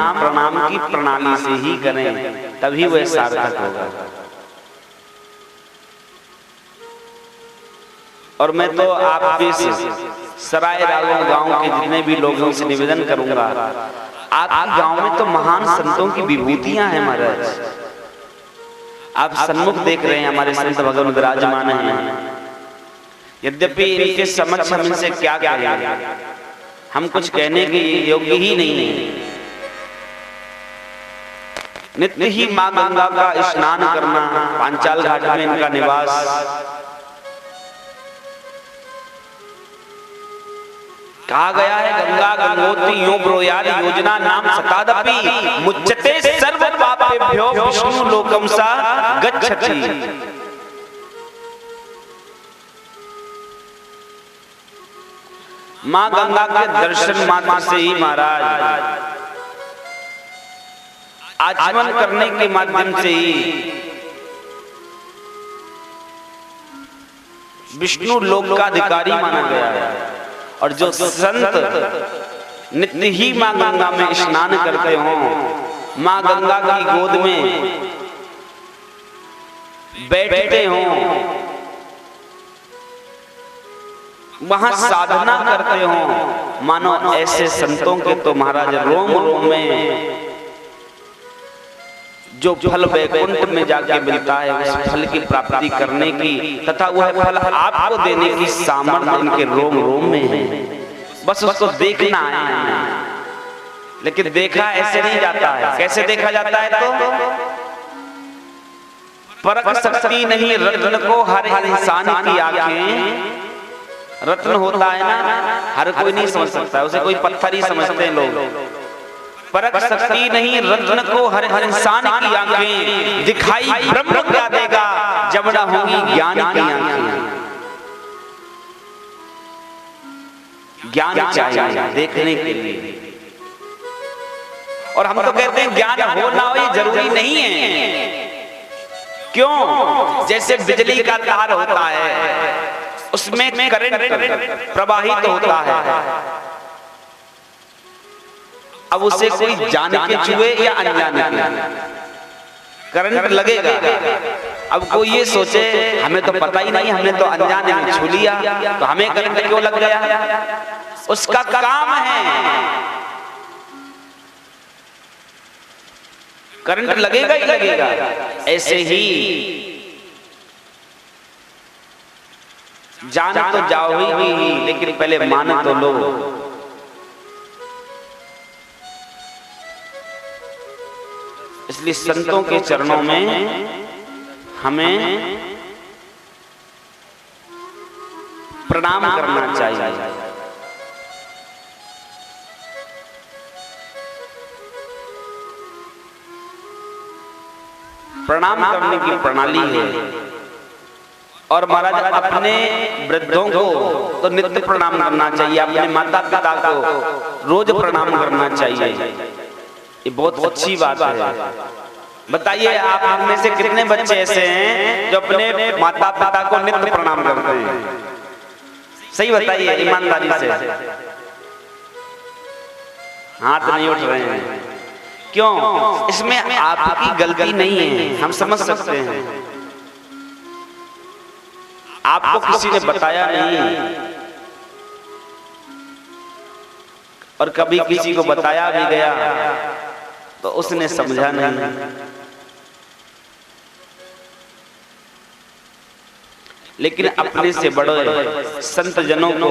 की प्रणाली से ही करें, तभी वह सार्थक होगा। और मैं तो आप सराय रावण गांव के जितने भी लोगों से निवेदन करूंगा, आपके गांव में तो महान संतों की विभूतियां हैं महाराज। आप सन्मुख देख रहे हैं, हमारे संत भगवान विराजमान हैं। यद्यपि इनके समक्ष हम इनसे क्या कहें, हम कुछ कहने के योग्य ही नहीं है। नित्य ही मां गंगा का स्नान करना, पांचाल घाट में इनका निवास। कहा गया है, गंगा गंगोत्री यो ब्रोयाद योजना नाम सतादपि मुच्यते सर्व पापेभ्यो विष्णु लोकम सा गच्छति। मां गंगा के दर्शन मात्र से ही महाराज, आचमन करने के माध्यम से ही विष्णु लोक का अधिकारी माना गया है। और जो संत नित्य ही मां गंगा में स्नान करते हो, मां गंगा की गोद में बैठते हो, वहां साधना करते हो, मानो ऐसे संतों के तो महाराज रोम रोम में जो फल वैकुंठ में जाके मिलता है, उस फल की प्राप्ति करने की तथा वह फल आपको देने की सामर्थ्य इनके रोम रोम में है। बस उसको देखना है। लेकिन देखा ऐसे नहीं जाता है। कैसे देखा जाता है? तो परख सकती नहीं रत्न को हर इंसान की आंखें। रत्न होता है ना, हर कोई नहीं समझ सकता, उसे कोई पत्थर ही समझते हैं लोग। परख सकती नहीं रत्न को हर इंसान की आंखें, दिखाई ब्रह्म क्या देगा जब न होंगी ज्ञान की आंखें। ज्ञान चाहिए देखने के लिए। और हम तो कहते हैं ज्ञान हो ना हो ये जरूरी नहीं है। क्यों? जैसे बिजली का तार होता है, उसमें करंट प्रवाहित होता है। अब उसे कोई जान के छुए या अनजाने के करंट लगेगा। अब कोई ये सोचे हमें तो पता ही नहीं, हमने तो अनजाने में छू लिया, तो हमें करंट क्यों लग गया? उसका काम है, करंट लगेगा ही लगेगा। ऐसे ही जान तो जाओ ही, लेकिन पहले मान तो लो। इसलिए संतों के चरणों में हमें प्रणाम करना चाहिए। प्रणाम करने की प्रणाली है। और महाराज अपने वृद्धों को तो नित्य प्रणाम करना चाहिए, अपने माता पिता को रोज प्रणाम करना चाहिए। ये बहुत अच्छी बात है। बताइए आप में से कितने बच्चे ऐसे हैं जो अपने माता पिता को नित्य प्रणाम करते हैं? सही बताइए ईमानदारी से। हाथ नहीं उठ रहे हैं। क्यों? इसमें आपकी गलती नहीं है, हम समझ सकते हैं। आपको किसी ने बताया नहीं, और कभी किसी को बताया भी गया तो उसने समझा नहीं। लेकिन अपने से बड़े संत जनों को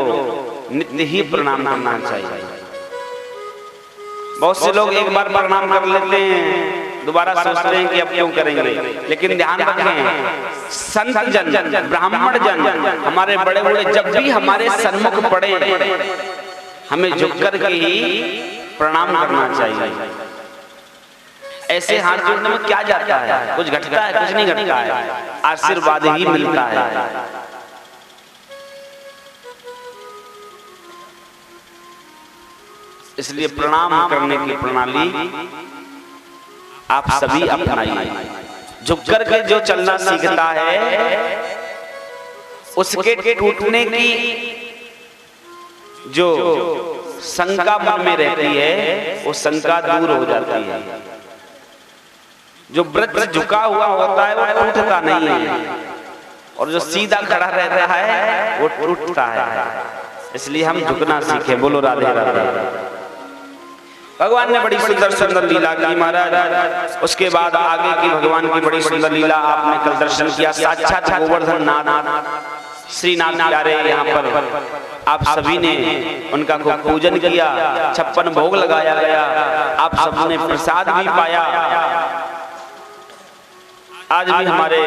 नित्य ही प्रणाम करना चाहिए। बहुत से लोग एक बार प्रणाम कर लेते हैं, दोबारा सोचते हैं कि अब क्यों करेंगे। लेकिन ध्यान रखें, संत जन, ब्राह्मण जन, हमारे बड़े बड़े जब भी हमारे सन्मुख पड़े हमें झुक कर के ही प्रणाम करना चाहिए। ऐसे हाथ जोड़ने में क्या जाता है? कुछ घटता है? कुछ नहीं घटता है, आशीर्वाद ही मिलता है। इसलिए प्रणाम करने की प्रणाली आप सभी अपनाइए। झुक कर के जो चलना सीखता है उसके टूटने की जो शंका मन में रहती है वो शंका दूर हो जाती है। जो वृक्ष झुका हुआ होता है वो टूटता नहीं है, और जो सीधा खड़ा रहता है वो टूटता है। इसलिए हम झुकना सीखें। बोलो राधे राधे। भगवान ने बड़ी सुंदर सुंदर लीला की महाराज। उसके बाद आगे की भगवान की बड़ी सुंदर लीला आपने कल दर्शन किया। साक्षात गोवर्धन नाथ श्री नाथ प्यारे यहाँ पर आप सभी ने उनका खूब पूजन किया, 56 भोग लगाया गया, आप सबने प्रसाद भी पाया। आज भी हमारे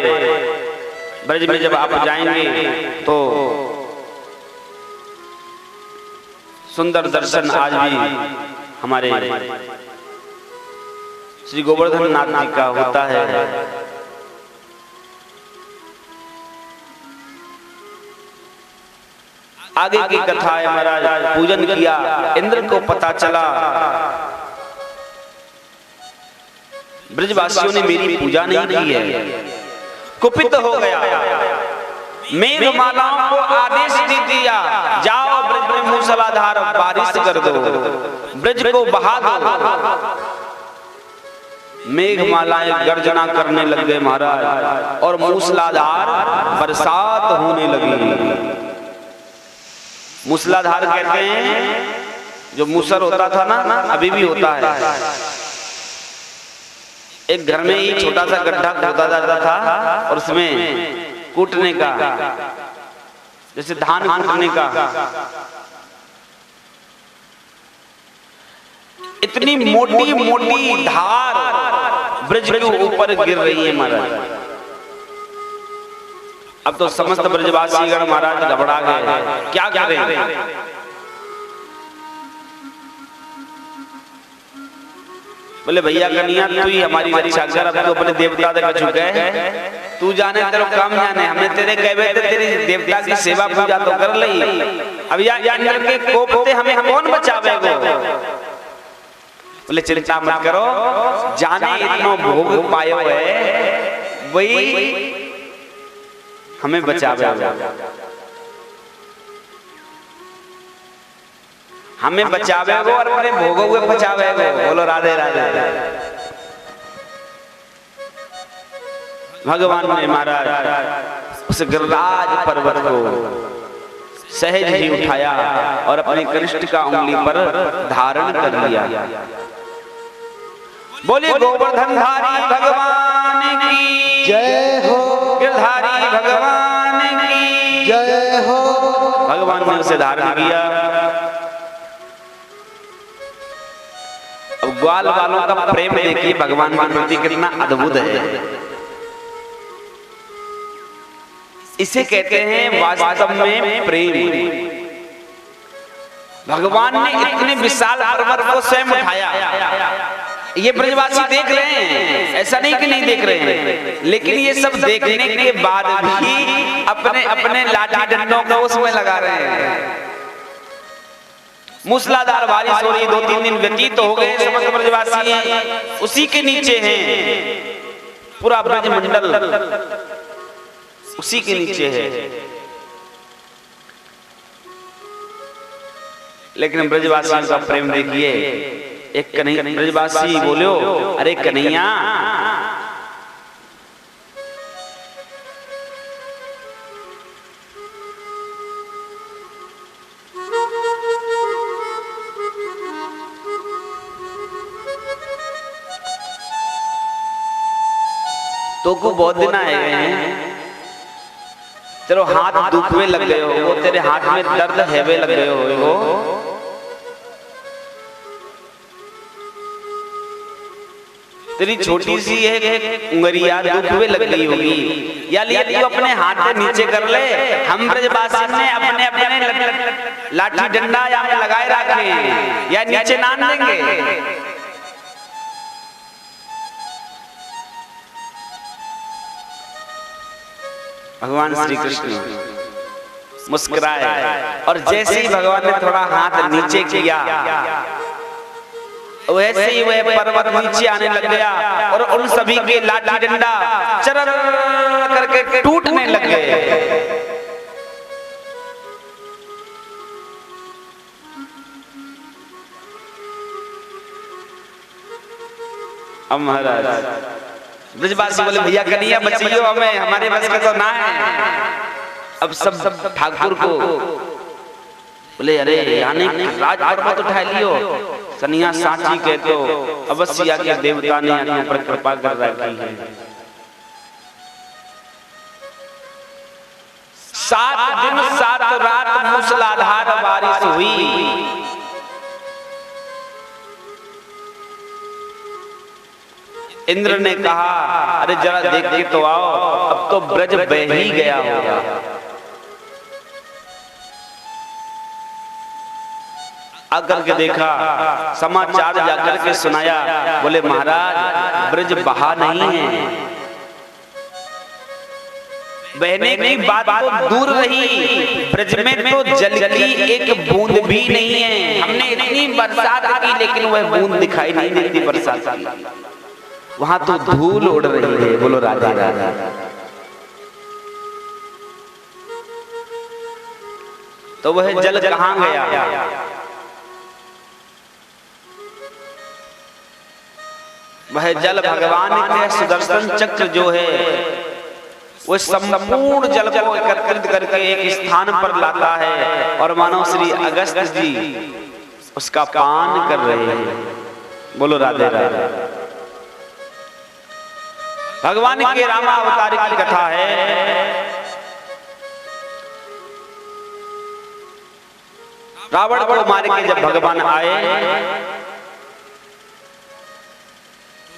ब्रज में जब आप जाएंगे तो सुंदर दर्शन आज भी हमारे श्री गोवर्धन नाथ जी का होता है। आगे की कथा है महाराज। पूजन किया, इंद्र को पता चला ब्रजवासियों ने मेरी पूजा नहीं की है, कुपित हो गया। मेघमालाओं को आदेश दे दिया, जाओ ब्रज में मूसलाधार बारिश कर दो, ब्रज को बहा दो। मेघमालाएं गर्जना करने लग गए महाराज, और मूसलाधार बरसात होने लगी। मूसलाधार कहते हैं जो मूसर होता था ना, अभी भी होता है। एक घर में ही छोटा सा गड्ढा खोदा जाता था और उसमें कूटने का, जैसे धान कूटने का, इतनी मोटी मोटी धार ब्रज के ऊपर गिर रही है महाराज। अब तो समस्त ब्रजवासीगण महाराज घबरा गए, क्या करें। बोले भैया कन्हैया तू ही हमारी रक्षा कर, अब तो अपने देवता तक चुके हैं, तू जाने तेरे काम जाने, हमने तेरे कहे थे तेरी देवता की सेवा पूजा तो कर ली। अब इंद्र के कोप से हमें कौन बचावेगा? बोले चिंता मत करो, जाने इतना भोग पायो है वही हमें बचावेगा, हमें बचावेगा और अपने भोगों को बचावेगा। बोलो राधे राधे। भगवान ने महाराज उस गिरिराज पर्वत को सहज ही उठाया और अपने कनिष्ठ का उंगली पर धारण कर लिया। बोले गोवर्धनधारी भगवान की जय हो, गिरधारी भगवान की जय हो। भगवान ने उसे धारण किया। अब ग्वाल वालों का प्रेम देखिए भगवान के प्रति कितना अद्भुत है। इसे कहते हैं वास्तव में प्रेम। भगवान ने इतने विशाल पर्वत को स्वयं उठाया। ये ब्रजवासी देख रहे हैं, ऐसा नहीं कि नहीं देख रहे हैं, लेकिन ये सब देखने के बाद भी अपने अपने लाठी डंडों को उसमें लगा रहे हैं। मूसलाधार बारिश हो रही, 2-3 दिन व्यतीत हो गए, समस्त ब्रजवासी उसी के नीचे हैं, पूरा ब्रज मंडल उसी के नीचे है। लेकिन ब्रजवासियों का प्रेम देखिए। एक कन्हैया ब्रजवासी बोलो, अरे कन्हैया तो को बहुत दिन आए गए हैं, तेरे हाथ दुखवे लग गए हो, वो तेरे हाथ में दर्द हैवे लग गए हो, वो तेरी छोटी सी एक उंगलियां दुखवे लग गई होगी, या लिए तू अपने हाथ से नीचे कर ले। हम ब्रजवासी ने अपने अपने लाठी डंडा यहाँ पे लगाए रखे, या नीचे नान देंगे। भगवान श्री कृष्ण मुस्कुराए और जैसे ही भगवान ने थोड़ा हाथ नीचे किया वैसे ही वह पर्वत नीचे आने लग गया और उन सभी के लाठी डंडा चरर करके टूटने लग गए। अब महाराज ब्रजवासी बोले भैया कन्हैया बचियो हमें, हमारे बस का तो ना है। अब सब ठाकुर को बोले अरे आने राज पर्वत उठा लियो, कन्हैया साची के तो अवश्य आके देवता ने आने पर कृपा कर रखी है। 7 दिन 7 रात मूसलाधार बारिश हुई। इंद्र ने कहा अरे जरा देख के तो आओ, अब तो ब्रज बह ही गया होगा। आकर के देखा, समाचार जाकर के सुनाया, बोले महाराज ब्रज बहा नहीं है। बहने की बात तो दूर रही, ब्रज में तो जल की एक बूंद भी नहीं है। हमने इतनी बरसात की लेकिन वह बूंद दिखाई नहीं देती बरसात की, वहां तो धूल उड़ रही है। बोलो राधे राधे। तो वह जल कहां गया? वह जल भगवान के सुदर्शन चक्र जो है वो संपूर्ण जल को एकत्रित करके एक स्थान पर लाता है और मानो श्री अगस्त जी उसका पान कर रहे हैं। बोलो राधे राधे। भगवान के रामावतार की कथा है। रावण को मार के जब भगवान आए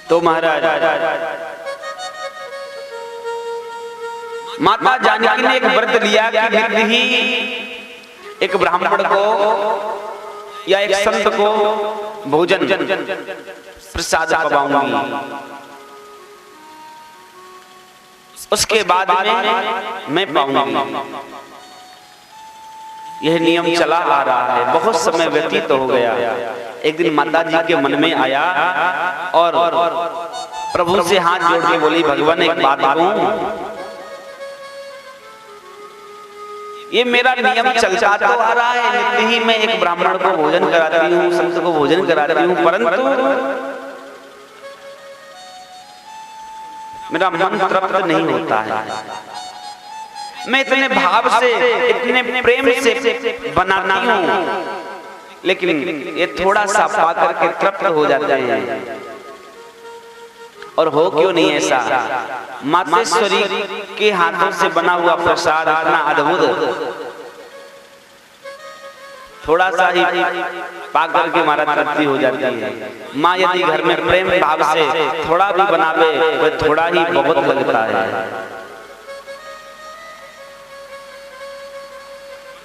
तो महाराज माता जानकी ने एक व्रत लिया कि नित्य ही एक ब्राह्मण को या एक संत को भोजन प्रसाद पवाऊंगी, उसके बाद में मैं पाऊंगी। यह नियम चला आ रहा है, बहुत समय व्यतीत तो हो गया। एक दिन माता जी के मन में आया और प्रभु से हाथ जोड़ के बोली भगवान एक बात कहूं, ये मेरा नियम चलता तो आ रहा है, नित्य ही मैं एक ब्राह्मण को भोजन कराती हूँ, संत को भोजन कराती हूँ, परंतु मेरा मन तृप्त नहीं होता है। मैं इतने भाव से इतने प्रेम से बनाती हूँ लेकिन ये थोड़ा सा पा करके तृप्त हो जाते हैं। और हो क्यों नहीं ऐसा? मातेश्वरी के हाथों से बना हुआ प्रसाद इतना अद्भुत, थोड़ा सा ही पा करके हमारा तृप्ति हो जाती है। माँ यदि घर में प्रेम भाव से थोड़ा भी बनावे वह थोड़ा ही बहुत लगता है।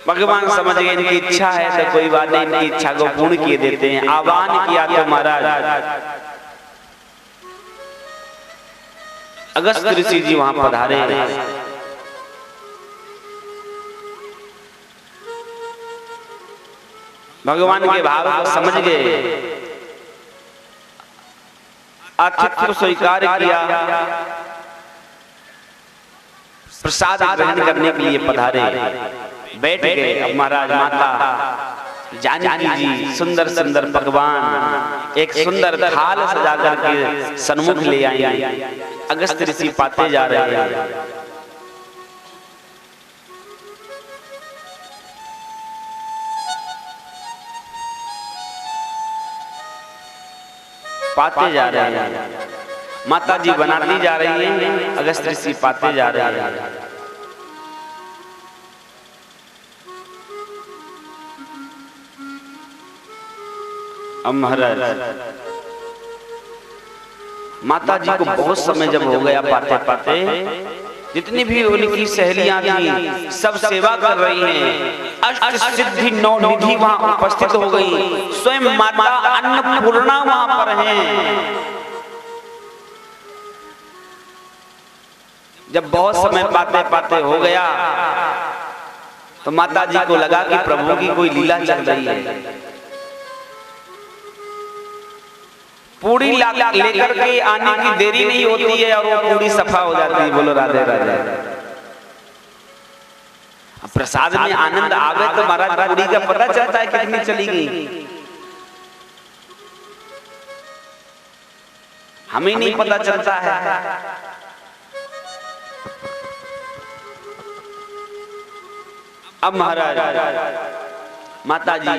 भगवान समझ गए इनकी इच्छा है तो कोई बात नहीं, इनकी इच्छा को पूर्ण किए देते हैं। आह्वान किया तो महाराज अगस्त ऋषि जी वहां पधारे। भगवान के भाव को समझ गए, आतिथ्य को स्वीकार किया, प्रसाद ग्रहण करने के लिए पधारे। बैठ गए। अब महाराज माता जानकी जी सुंदर सुंदर पकवान एक सुंदर थाल सजा करके सन्मुख ले आई। अगस्त ऋषि पाते जा रहे हैं। पाते जा रहे हैं, माता जी बनाती जा रही हैं, अगस्त ऋषि पाते जा रहे हैं। अब महाराज माता जी को बहुत समय जब हो गया पाते पाते, जितनी भी उनकी सहेलियां थी सब सेवा कर रही हैं। अष्ट सिद्धि नौ निधि वहां उपस्थित हो गई। स्वयं माता अन्नपूर्णा वहां पर हैं। जब बहुत समय पाते पाते हो गया तो माता जी को लगा कि प्रभु की कोई लीला चल रही है। पूरी लेकर के आने की देरी नहीं होती है और वो पूरी सफा हो जाती है। बोलो राधे राधे। प्रसाद में आनंद आवे तो महाराज पूरी का पता चलता है कितनी चली गई, हमें नहीं पता चलता है। अब महाराज माता जी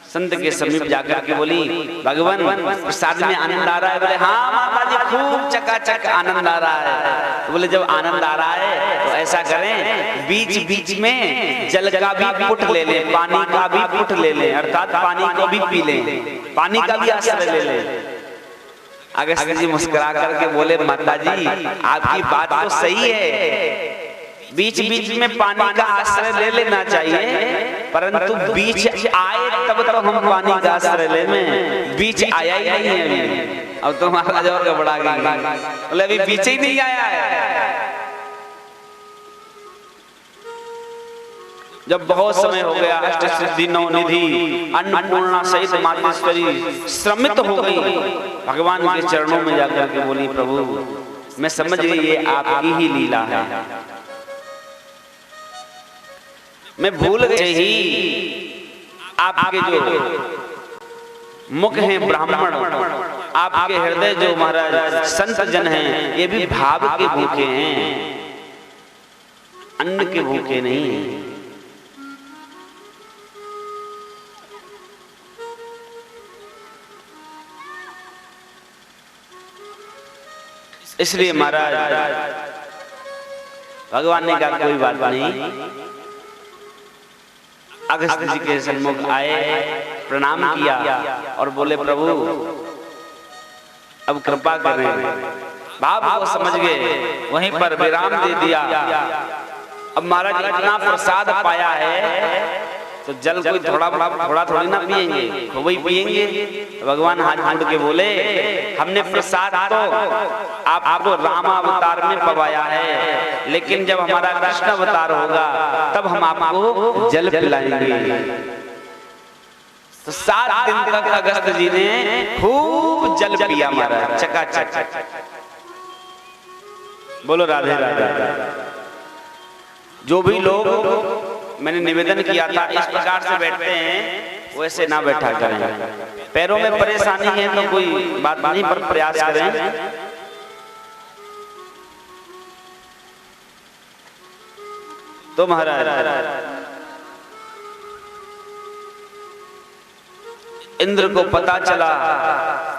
संत के समीप जाकर के बोली, भगवान प्रसाद में आनंद आ रहा है? बोले हाँ माता जी खूब चकाचक आनंद आ रहा है। तो बोले जब आनंद आ रहा है तो ऐसा करें, बीच बीच में जल का भी पुट ले लें, पानी का भी पुट ले लें, अर्थात पानी को भी पी लें, पानी का भी आश्रय ले लें। अगस्त्य जी मुस्कुरा करके बोले, माता जी आपकी बात तो सही है, बीच बीच में पानी का आश्रय ले लेना चाहिए, परंतु बीच आए तब तो हम पानी का आश्रय ले में, बीच आया ही नहीं है अभी। अब तो महाराज और घबरा गए, बोले अभी बीच ही नहीं आया है। जब बहुत समय हो गया, अष्ट सिद्धि नौ निधि अन्नपूर्णा सहित मातेश्वरी श्रमित हो गई, भगवान के चरणों में जाकर के बोली, प्रभु मैं समझ गई ये आपकी ही लीला है, मैं भूल गई ही आपके जो मुख हैं ब्राह्मण, आपके हृदय जो महाराज संत जन हैं, ये भी भाव के भूखे हैं, अन्न के भूखे नहीं हैं। इसलिए महाराज भगवान ने कहा कोई बात नहीं। अगस्त्य जी के सन्मुख आए, प्रणाम किया और बोले, प्रभु अब कृपा करें। भाव को समझ गए, वहीं पर विराम दे दिया। अब महाराज इतना प्रसाद पाया है तो जल कोई थोड़ा थोड़ी ना पिएंगे, खूब ही पिएंगे। भगवान हाथ जोड़ के बोले, हमने प्रसाद तो आपको राम अवतार में पवाया है, लेकिन जब हमारा कृष्ण अवतार होगा तब हम आपको जल पिलाएंगे। तो 7 दिन तक अगस्त्य जी ने खूब जल पिया महाराज, चकाचक। बोलो राधे राधे। जो भी लोग, मैंने निवेदन किया था इस प्रकार से बैठते हैं वैसे ना बैठा करें। पैरों में परेशानी है तो कोई बात नहीं, पर प्रयास करें। तो महाराज इंद्र को पता चला,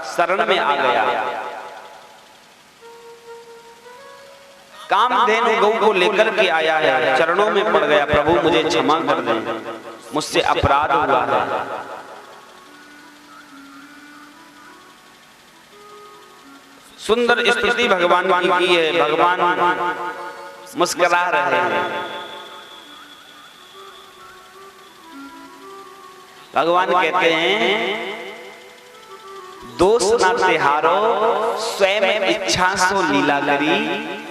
शरण में आ गया। कामधेनु गौ को लेकर के आया है, चरणों में पड़ गया, प्रभु मुझे क्षमा कर दें, मुझसे अपराध हुआ है। सुंदर स्तुति भगवान की है, भगवान मुस्कुरा रहे हैं। भगवान कहते हैं, दोष ना तिहारो स्वयं इच्छा सो लीला करी,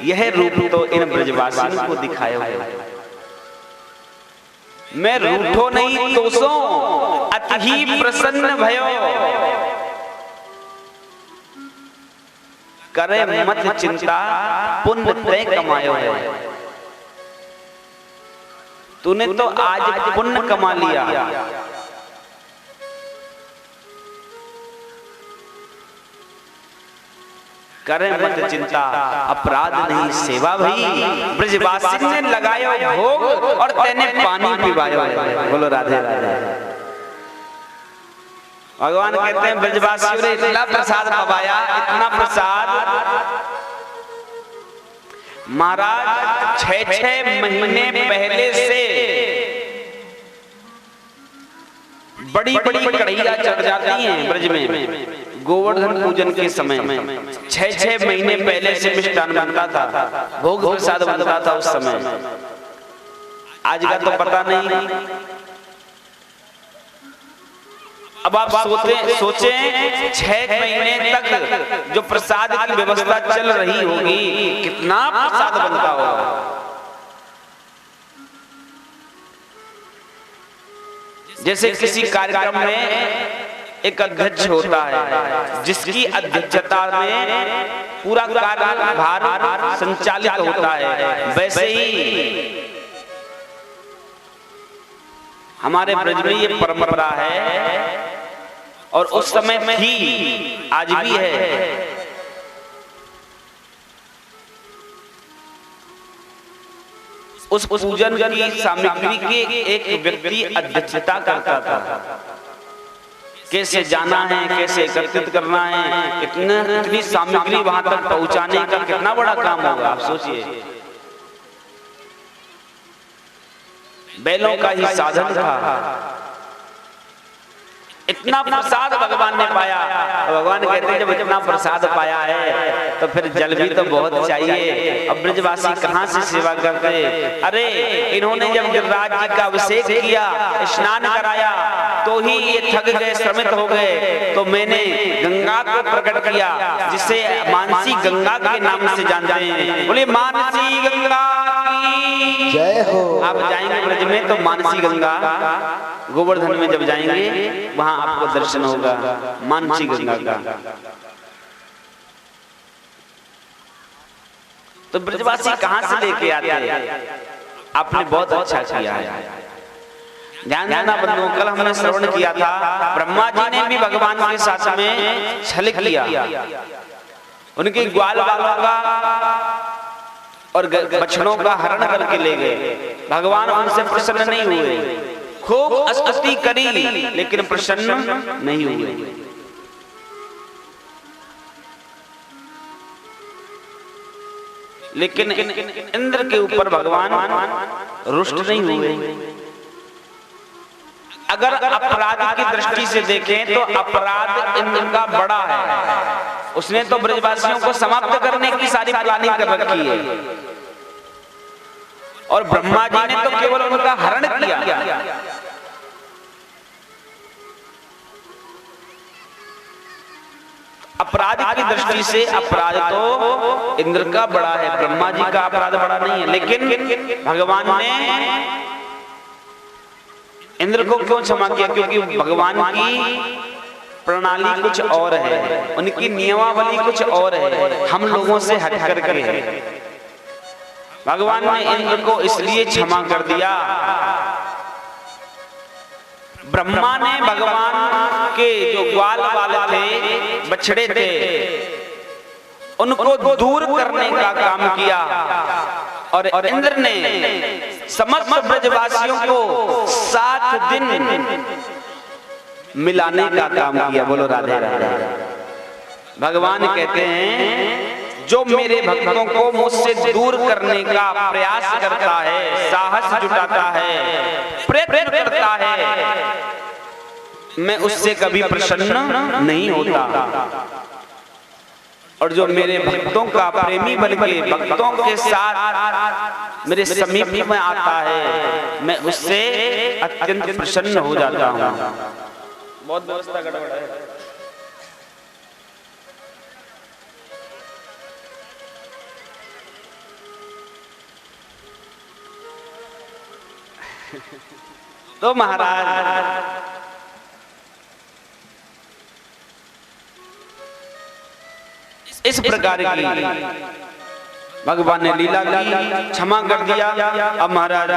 यह रूप तो इन ब्रजवासियों को दिखाया हुआ है। मैं रूठो नहीं तो सो अति ही प्रसन्न भयो, करे मत चिंता पुण्य तय कमायो है। तूने तो आज पुण्य कमा लिया, करे मत चिंता अपराध नहीं सेवा भई, ब्रजवासी ने लगायो भोग और तेने पानी पिवायो। बोलो राधे राधे। भगवान कहते हैं ब्रजवासियों ने इतना प्रसाद पवाया, इतना प्रसाद महाराज 6-6 महीने पहले से बड़ी बड़ी कढ़ैया चढ़ जाती हैं ब्रज में गोवर्धन पूजन के समय। 6-6 महीने पहले से मिष्ठान बनता था, भोग प्रसाद बनता था उस समय। आज का तो पता नहीं। अब आप सोचें 6 महीने तक जो प्रसाद की व्यवस्था चल रही होगी, कितना प्रसाद बनता होगा। जैसे किसी कार्यक्रम में एक अध्यक्ष होता है जिसकी अध्यक्षता में पूरा कार्यभार संचालित होता है, वैसे ही हमारे ब्रज में ये परंपरा है और उस समय थी, आज भी है। उस पूजन की सामग्री के एक व्यक्ति अध्यक्षता करता था। कैसे जाना है, कैसे एकत्रित करना है, कितनी सामग्री वहां तक पहुंचाने का कितना बड़ा काम होगा, आप सोचिए। बैलों का ही साधन था। इतना प्रसाद भगवान ने पाया। भगवान कहते हैं जब इतना प्रसाद पाया है तो फिर जल भी तो बहुत चाहिए। अब ब्रजवासी कहां से सेवा करते? अरे इन्होंने जब गिरिराज जी का अभिषेक किया, स्नान कराया, तो ही ये थक गए, श्रमित हो गए। तो मैंने गंगा को प्रकट किया, जिसे मानसी गंगा के नाम से जानते हैं। बोले मानसी गंगा की जय हो। आप जाएंगे ब्रज में तो मानसी गंगा, गोवर्धन में जब जाएंगे वहां आपको दर्शन होगा मानसी गंगा का। तो ब्रजवासी कहां से लेके आते हैं? आपने बहुत अच्छा किया है। ध्यान देना बंधुओं, कल हमने श्रवण किया था ब्रह्मा जी ने भी भगवान के साथ में छल किया। उनके ग्वाल बालों का और बछड़ों का हरण करके ले गए। भगवान उनसे प्रसन्न नहीं हुए, खूब स्तुति करी लेकिन प्रसन्न नहीं हुए। लेकिन इंद्र के ऊपर भगवान रुष्ट नहीं हुए। अगर अपराध की दृष्टि से देखें तो अपराध इंद्र का बड़ा है। उसने तो ब्रजवासियों को समाप्त करने की सारी प्लानिंग कर रखी है और ब्रह्मा जी ने तो केवल उनका हरण किया। अपराध की दृष्टि से अपराध तो इंद्र का बड़ा है, ब्रह्मा जी का अपराध बड़ा नहीं है। लेकिन भगवान ने इंद्र को क्यों क्षमा किया? क्योंकि भगवान की प्रणाली कुछ और है, उनकी नियमावली कुछ और है, हम लोगों से हट करके है। भगवान ने इंद्र को इसलिए क्षमा कर दिया। ब्रह्मा ने भगवान के जो ग्वाल वाले थे, बछड़े थे, उनको दूर करने का काम किया और इंद्र ने समस्त ब्रजवासियों को 7 दिन मिलाने का काम किया। बोलो राधे राधे। भगवान कहते हैं जो मेरे भक्तों को मुझसे दूर करने का प्रयास करता है, साहस जुटाता है, प्रयत्न करता है, मैं उससे कभी प्रसन्न नहीं होता। और जो मेरे भक्तों का प्रेमी बन के भक्तों के साथ मेरे समीप में आता है, मैं उससे अत्यंत प्रसन्न हो जाता हूँ। बहुत व्यवस्था गड़बड़ है। तो महाराज इस प्रकार की भगवान ने लीला की, क्षमा कर दिया। अब महाराज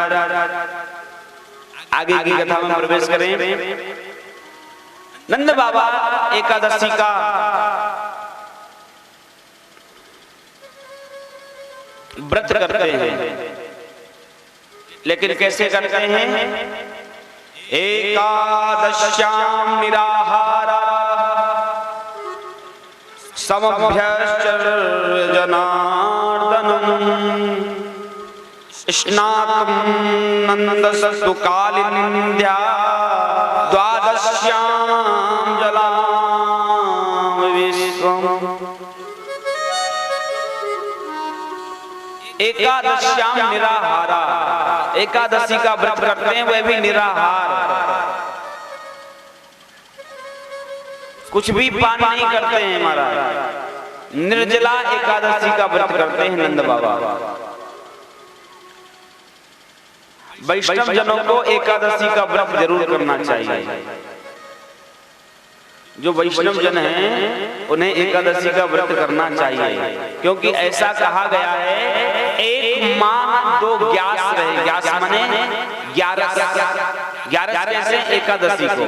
आगे की कथा में प्रवेश करें। नंद बाबा एकादशी का व्रत करते हैं, लेकिन कैसे करते हैं? एकादश्याम निराहारा समभ्यश्चर्जनार्दनम् स्नातुं नन्दस्तु कालिन्द्या द्वादश एकादश्याम निराहारा, एकादशी का व्रत करते हैं वह भी निराहार, कुछ भी पान नहीं करते हैं महाराज। निर्जला एकादशी का व्रत करते हैं नंद बाबा। वैष्णव जनों को एकादशी का व्रत जरूर करना चाहिए। जो वैष्णव जन हैं उन्हें एकादशी का व्रत करना चाहिए, क्योंकि ऐसा कहा गया है 1 माह 2 ग्यास रहे। ग्यास माने 11 कैसे एकादशी को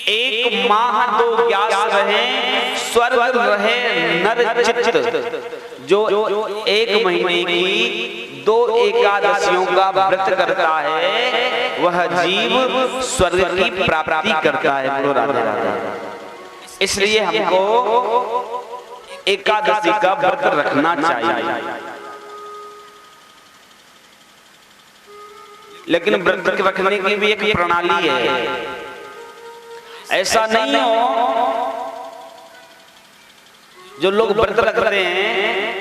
1 माह 2 ग्यास रहे, स्वर्ग रहे नर चित्त। जो 1 महीने की 2 एकादशियों का व्रत करता है वह जीव स्वर्ग की प्राप्ति करता है। बोलो राधे राधे। इसलिए हमको एकादशी का व्रत रखना चाहिए। लेकिन व्रत रखने की भी एक प्रणाली है। ऐसा नहीं हो जो लोग व्रत रख रहे हैं,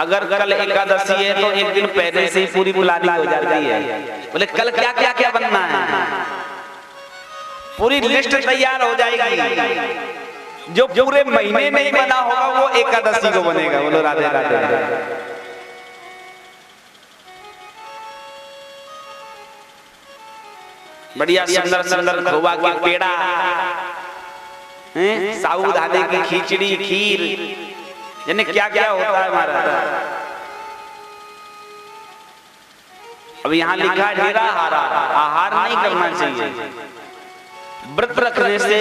अगर कल एकादशी है तो एक दिन पहले से ही पूरी प्लानिंग हो जाती है। बोले कल क्या क्या क्या बनना है, पूरी लिस्ट तैयार हो जाएगी। जो पूरे महीने नहीं बना होगा वो एकादशी को बनेगा। बोलो राधे राधे। बढ़िया सुंदर सुंदर खोवा के पेड़ा, साबूदाने की खिचड़ी, खीर, यानी क्या क्या होता है हमारा। अब यहाँ लिखा है निराहार, आहार नहीं करना चाहिए। व्रत रखने से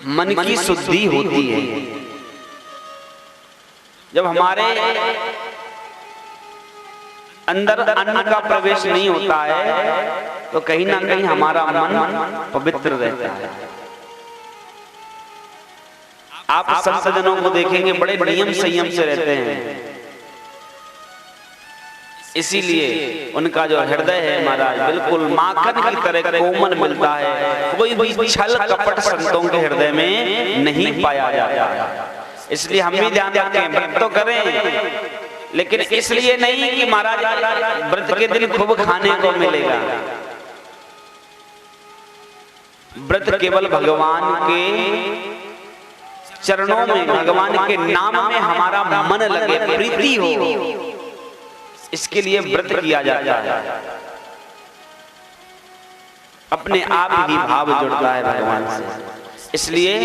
मन की शुद्धि होती है। जब हमारे अंदर अन्न का प्रवेश नहीं होता है तो कहीं ना कहीं हमारा मन पवित्र रहता है। आप संत जनों को देखेंगे बड़े नियम संयम से रहते हैं, इसीलिए उनका जो हृदय है महाराज बिल्कुल माखन की तरह कोमल मिलता है। कोई भी छल कपट संतों के हृदय में नहीं पाया जाता। इसलिए हम भी ध्यान रखें, व्रत तो करें लेकिन इसलिए नहीं कि महाराज व्रत के दिन खूब खाने को मिलेगा। व्रत केवल भगवान के चरणों में, भगवान के नाम में हमारा मन लगे, प्रीति हो, इसके लिए व्रत किया जाता है। अपने आप ही भाव जुड़ता है भगवान से। इसलिए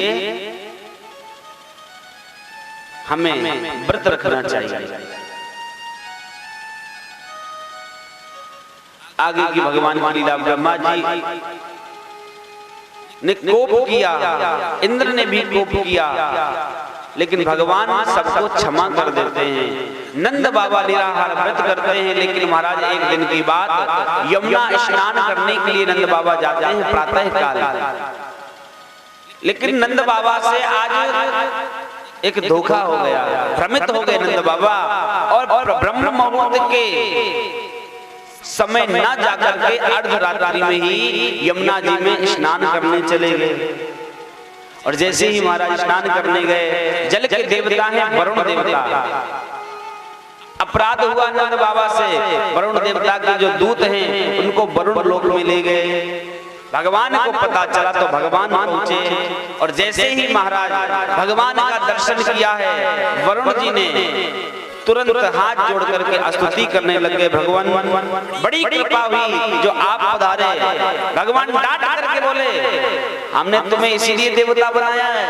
हमें व्रत रखना चाहिए। आगे की भगवान की लीला, ब्रह्मा जी ने कोप किया, इंद्र ने भी कोप किया, लेकिन भगवान सबको क्षमा कर देते हैं। नंद बाबा निराहार व्रत करते हैं, लेकिन महाराज एक दिन की बात, यमुना स्नान करने के लिए नंद बाबा जाते हैं प्रातः काल। लेकिन नंद बाबा से आज एक धोखा हो गया, भ्रमित हो गए नंद बाबा और ब्रह्म मुहूर्त के समय ना जाकर के अर्धरात्रि में ही यमुना जी में स्नान करने चले गए। और जैसे ही महाराज स्नान करने गए, जल के देवता हैं वरुण देवता, अपराध हुआ नंद बाबा से। वरुण देवता के जो दूत हैं उनको वरुण लोक में ले गए। भगवान को पता चला तो भगवान पहुंचे, और जैसे ही महाराज भगवान का दर्शन किया है, वरुण जी ने तुरंत हाथ जोड़ करके स्तुति करने लगे। भगवान बड़ी कृपा हुई जो आप पधारे। भगवान डांट करके बोले, हमने तुम्हें इसीलिए देवता बनाया है,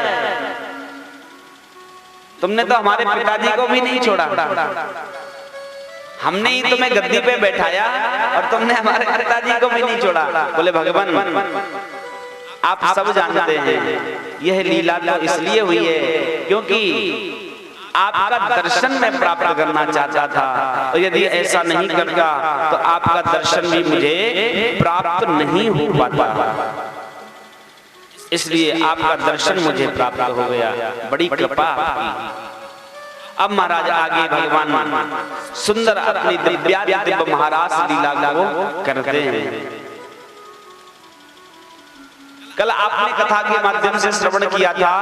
तुमने तो हमारे पिताजी को भी नहीं छोड़ा। हमने ही तुम्हें गद्दी पे बैठाया और तुमने हमारे पिताजी को भी नहीं छोड़ा। बोले भगवान आप सब जानते हैं यह लीला तो इसलिए हुई है क्योंकि आपका दर्शन मैं प्राप्त करना चाहता था, तो यदि ऐसा नहीं करता तो आपका दर्शन भी मुझे प्राप्त नहीं हो पाता। इसलिए आपका दर्शन मुझे प्राप्त हो गया, बड़ी कृपा आपकी। अब महाराज आगे भगवान सुंदर अपनी दिव्य महाराज लीला को करते हैं। कल आपने कथा के माध्यम से श्रवण किया था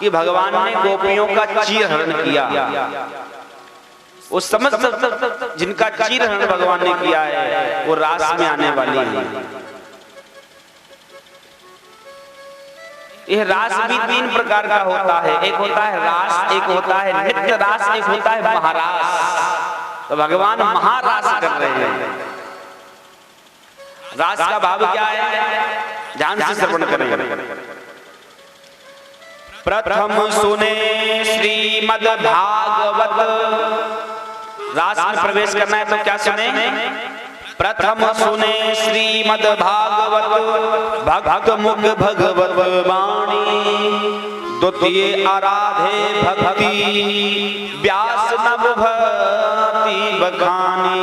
कि भगवान ने गोपियों का चीरहरण किया। वो समझ जिनका चीरहरण भगवान ने किया है वो रास में आने वाली है। यह रास भी 3 प्रकार का होता है, एक होता है रास, एक होता है नित्य रास, एक होता है महारास। तो भगवान महारास कर रहे हैं। रास का भाव क्या है, ध्यान से श्रवण करें। प्रथम सुने श्रीमद् भागवत, रास में प्रवेश करना है तो क्या सुने, प्रथम सुने श्रीमद् भागवत भक्त मुख भगवत वाणी, द्वितीय आराधे भक्ति व्यास नव भक्ति बखानी,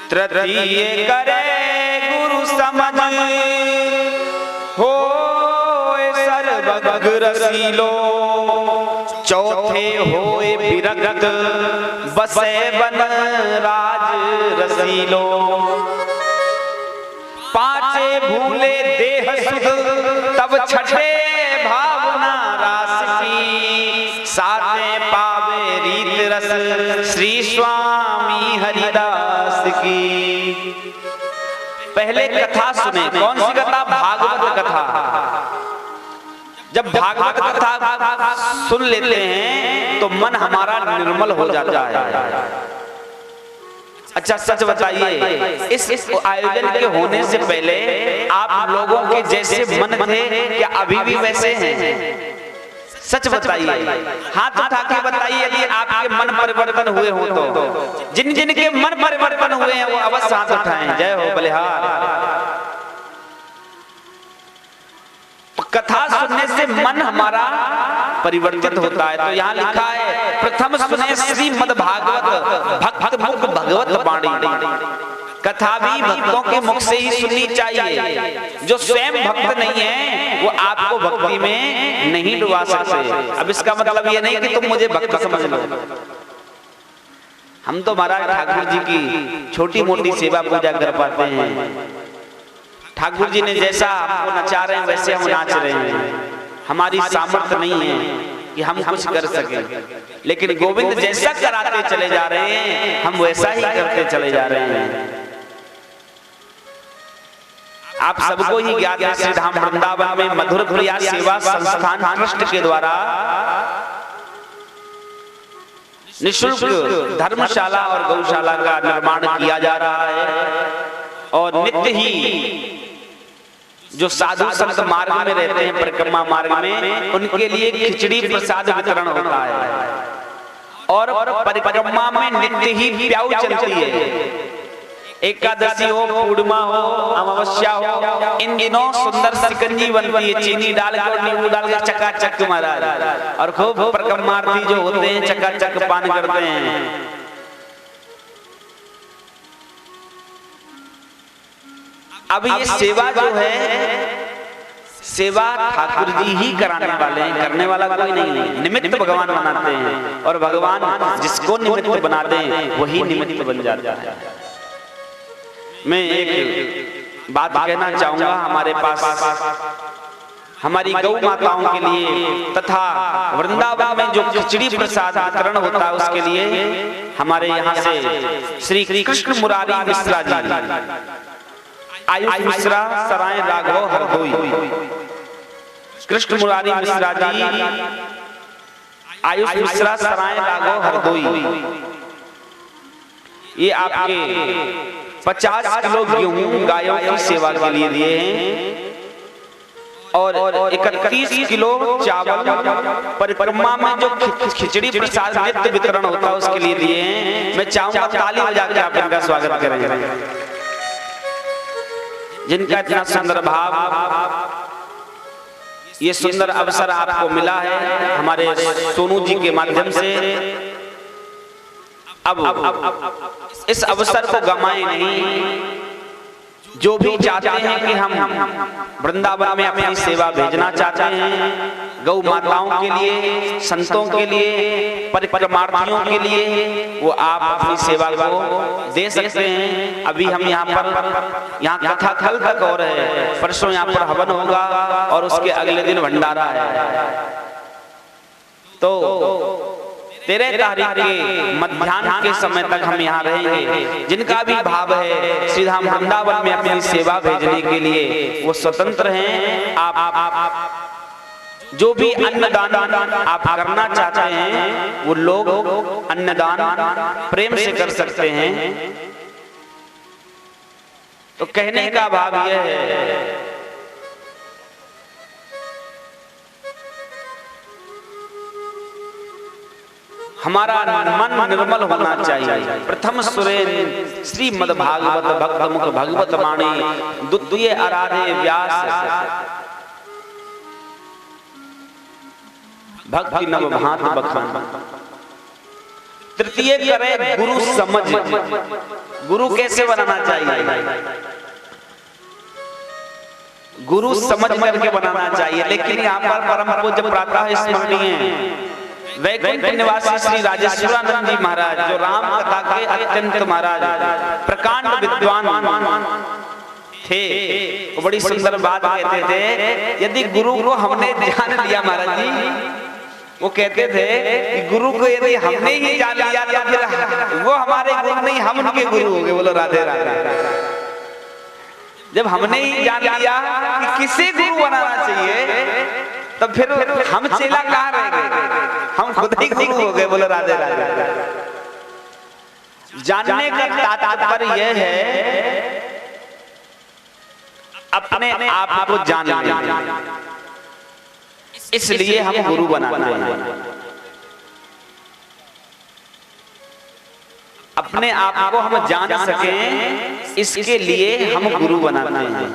तृतीय करे गुरु समझ हो सर्वज्ञ रसीलो, चौथे होए विरक्त बसे बन राज रसीलो, पांचे भूले देह सुध तब छठे भावना रास की, सातवें पावे रीत रस श्री स्वामी हरिदास की। पहले कथा सुने, कौन सी कथा, भागवत कथा। जब भागवत कथा सुन लेते हैं तो मन हमारा निर्मल हो जाता है। अच्छा सच बताइए, इस आयोजन के होने से पहले आप लोगों के जैसे मन थे क्या अभी भी वैसे हैं? सच बताइए, हाथ उठा के बताइए यदि आपके मन परिवर्तन हुए हो तो। जिन जिन के मन परिवर्तन हुए हैं वो अवश्य हाथ उठाएं। जय हो बलिहार। कथा सुनने से मन हमारा परिवर्तित होता है। तो यहाँ लिखा है प्रथम सुने श्रीमद् भागवत भक्त मुख भगवत वाणी। कथा भी भक्तों के मुख से ही सुननी चाहिए। जो स्वयं भक्त नहीं है वो आपको भक्ति में नहीं डुबा सकते। अब इसका मतलब ये नहीं कि तुम मुझे भक्त समझ लो। हम तो महाराज ठाकुर जी की छोटी मोटी सेवा पूजा कर पाते हैं। ठाकुर जी ने जैसा हमको नचा रहे हैं वैसे हम नाच रहे हैं। हमारी सामर्थ्य नहीं है कि हम कुछ कर सकें, लेकिन गोविंद जैसा कराते चले जा रहे हैं हम वैसा ही करते चले जा रहे हैं। आप सबको ही ज्ञात है श्री धाम वृंदावन में मधुर प्रिया सेवा संस्थान ट्रस्ट के द्वारा निःशुल्क धर्मशाला और गौशाला का निर्माण किया जा रहा है। और नित्य ही जो साधु संत मार्ग में रहते हैं, परिक्रमा मार्ग में, उनके लिए खिचड़ी प्रसाद वितरण होता है। और परिक्रमा में नित्य ही प्याऊ चलती है। एकादशी हो, पूर्णिमा हो, अमावस्या हो, इन दिनों सुंदर सिकंजी बनती है, चीनी डालकर नींबू डालकर चकाचक महाराज। और खूब परिक्रमार्थी जो होते हैं चकाचक पान करते हैं। अब ये सेवा जो है, सेवा ठाकुर जी ही कराने वाले हैं, करने वाला कोई नहीं है। निमित्त भगवान बनाते हैं और भगवान जिसको निमित्त बना दें वही निमित्त बन जाता है। मैं एक बात कहना चाहूंगा, हमारे पास हमारी गौ माताओं के लिए तथा वृंदावन में जो खिचड़ी प्रसाद वितरण होता है उसके लिए हमारे यहाँ से श्री कृष्ण मुरारी मिश्रा जी, आयुष मिश्रा, सराय राघव हरदोई। कृष्ण मुरारी मिश्रा जी, आयुष मिश्रा, सराय राघव हरदोई। ये आपके 50 किलो गेहूं गायों की सेवा के लिए दिए हैं और 31 किलो चावल परिक्रमा में जो खिचड़ी प्रसाद नित्य वितरण होता है उसके लिए दिए हैं। मैं चाहूंगा ताली बजाकर आप इनका स्वागत करें। जिनका इतना सुंदर भाव, ये सुंदर अवसर आपको मिला है हमारे सोनू जी के माध्यम से। अब इस अवसर को गंवाएं नहीं। जो भी चाहते हैं कि हम वृंदावन में अपनी सेवा भेजना चाहते हैं, गौ माताओं के लिए, संतों के लिए, परिक्रमार्थियों के लिए, वो आप अपनी सेवा को दे सकते हैं। अभी हम यहाँ कथा कल तक हो रहे हैं, परसों यहाँ पर हवन होगा और उसके अगले दिन भंडारा है। तो 13 तारीख के मध्याह्न के समय तक हम यहाँ रहेंगे। जिनका भी भाव है श्रीधाम वृंदावन में अपनी सेवा भेजने के लिए, वो स्वतंत्र हैं। आप जो भी अन्नदान आप करना चाहते हैं, वो लोग अन्नदान प्रेम से कर सकते हैं। तो कहने का भाव यह है, हमारा मन निर्मल होना चाहिए। प्रथम सुरेन श्रीमद् भागवत भक्त मुख भगवत वाणी, द्वितीय आराधे व्यास भक्ति नव भांत बखान, तृतीय करे गुरु समझ। गुरु कैसे बनाना चाहिए? गुरु समझ करके बनाना चाहिए। लेकिन यहाँ पर परम पूज्य प्रातः स्मरणीय वैकुंठ निवासी श्री राजेश्वरानंद जी महाराज, जो राम कथा के अत्यंत महाराज प्रकांड विद्वान थे, वो बड़ी सुंदर बात कहते थे। यदि गुरु को हमने जान लिया महाराज जी, वो कहते थे कि गुरु को यदि हमने ही जान लिया तो फिर वो हमारे गुरु नहीं, हम उनके गुरु हो गए। बोलो राधे राधे। जब हमने ही जान लिया कि किसे गुरु बनाना चाहिए, तब फिर हम चेला कहाँ रह गए, हम खुद ही गुरु हो गए। बोलो राधे राधे। जानने का तात्पर्य यह है अपने आप को जान लेना, इसलिए हम गुरु बनाते हैं। अपने आप को हम जान सकें, इसके लिए हम गुरु बनाते हैं।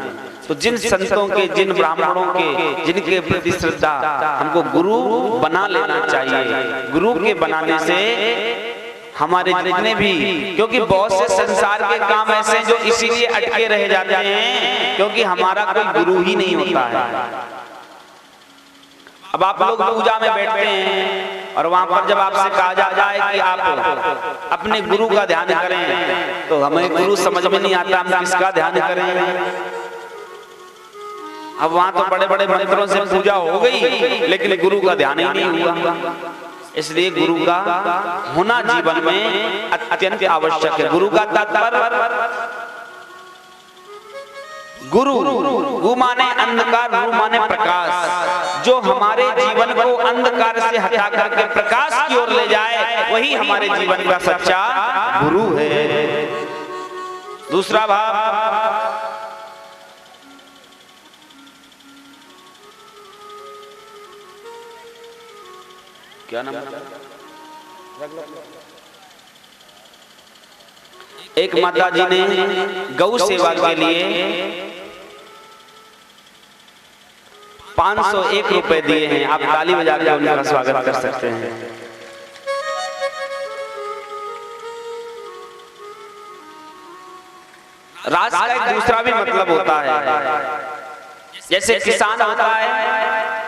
तो जिन संतों के, जिन ब्राह्मणों के, जिनके प्रति श्रद्धा, हमको गुरु बना लेना चाहिए। गुरु के बनाने से हमारे जितने भी, क्योंकि बहुत से संसार के काम ऐसे जो इसीलिए अटके रह जाते हैं क्योंकि हमारा कोई गुरु ही नहीं होता है। अब आप लोग पूजा में बैठते हैं और वहां पर जब आपसे कहा जाए कि आप अपने गुरु का ध्यान करें, तो हमें गुरु समझ में नहीं आता, हम किसका ध्यान करें। अब वहां तो बड़े बड़े मंत्रों से पूजा हो गई, लेकिन गुरु का ध्यान ही नहीं हुआ। इसलिए गुरु का होना जीवन में अत्यंत आवश्यक है। गुरु का तात्पर्य गुरु, गु माने अंधकार, रु माने प्रकाश। जो हमारे जीवन को अंधकार से हटा करके प्रकाश की ओर ले जाए, वही हमारे जीवन का सच्चा गुरु है। दूसरा भाव, क्या नाम? एक माता जी ने गौ सेवा के लिए 501 रुपए दिए हैं। आप ताली बजा के उनका स्वागत कर सकते हैं। राज का एक दूसरा भी मतलब होता है। जैसे किसान होता है,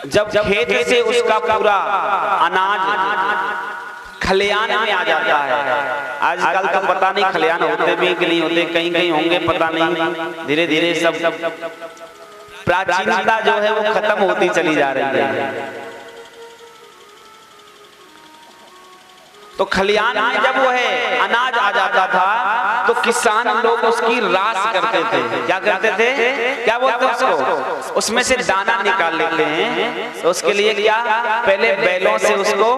जब खेत से उसका पूरा अनाज खलियान में आ जाता है। आजकल तो पता नहीं खलियान होते भी कि नहीं होते, कहीं कहीं होंगे, पता नहीं। धीरे धीरे सब प्राचीनता जो है वो खत्म होती चली जा रही है। तो खलियान में जब वो है अनाज आ जाता था, तो किसान लोग उसकी रास करते थे। क्या करते थे? क्या बोलते हैं उसको? उसमें से दाना निकाल लेते हैं। तो उसके लिए क्या, पहले बैलों से उसको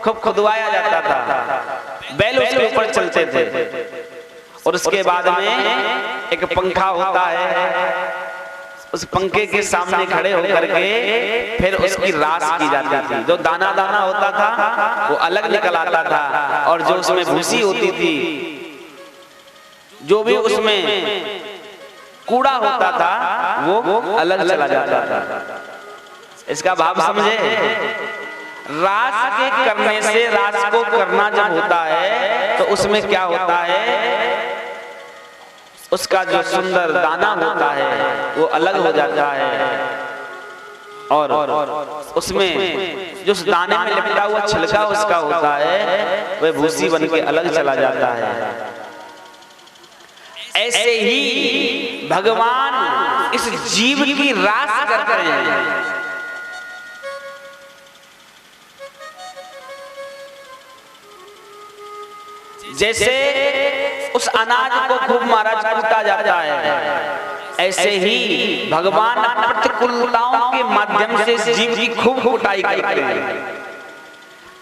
खूब खुदवाया जाता था, बैल उसके ऊपर चलते थे। और उसके बाद में एक पंखा होता है, उस पंखे के सामने खड़े होकर के फिर उसकी रास की जाती थी। जो दाना दाना होता था वो अलग निकल आता था, और जो उसमें भूसी होती थी, जो भी उसमें कूड़ा होता था, वो अलग चला जाता था। इसका भाव समझे? रास के करने से, रास को करना जब होता है तो उसमें क्या होता है, उसका जो सुंदर दाना होता है वो अलग हो जाता है और उसमें जो दाने में लिपटा हुआ छिलका उसका होता है वह भूसी बन के अलग चला जाता है। ऐसे ही भगवान इस जीव की रास करते हैं। जैसे उस अनाज को खूब महाराज कूटा जाता है, ऐसे ही भगवान प्रतिकूलताओं के माध्यम से इस जीव की खूब कुटाई करते हैं।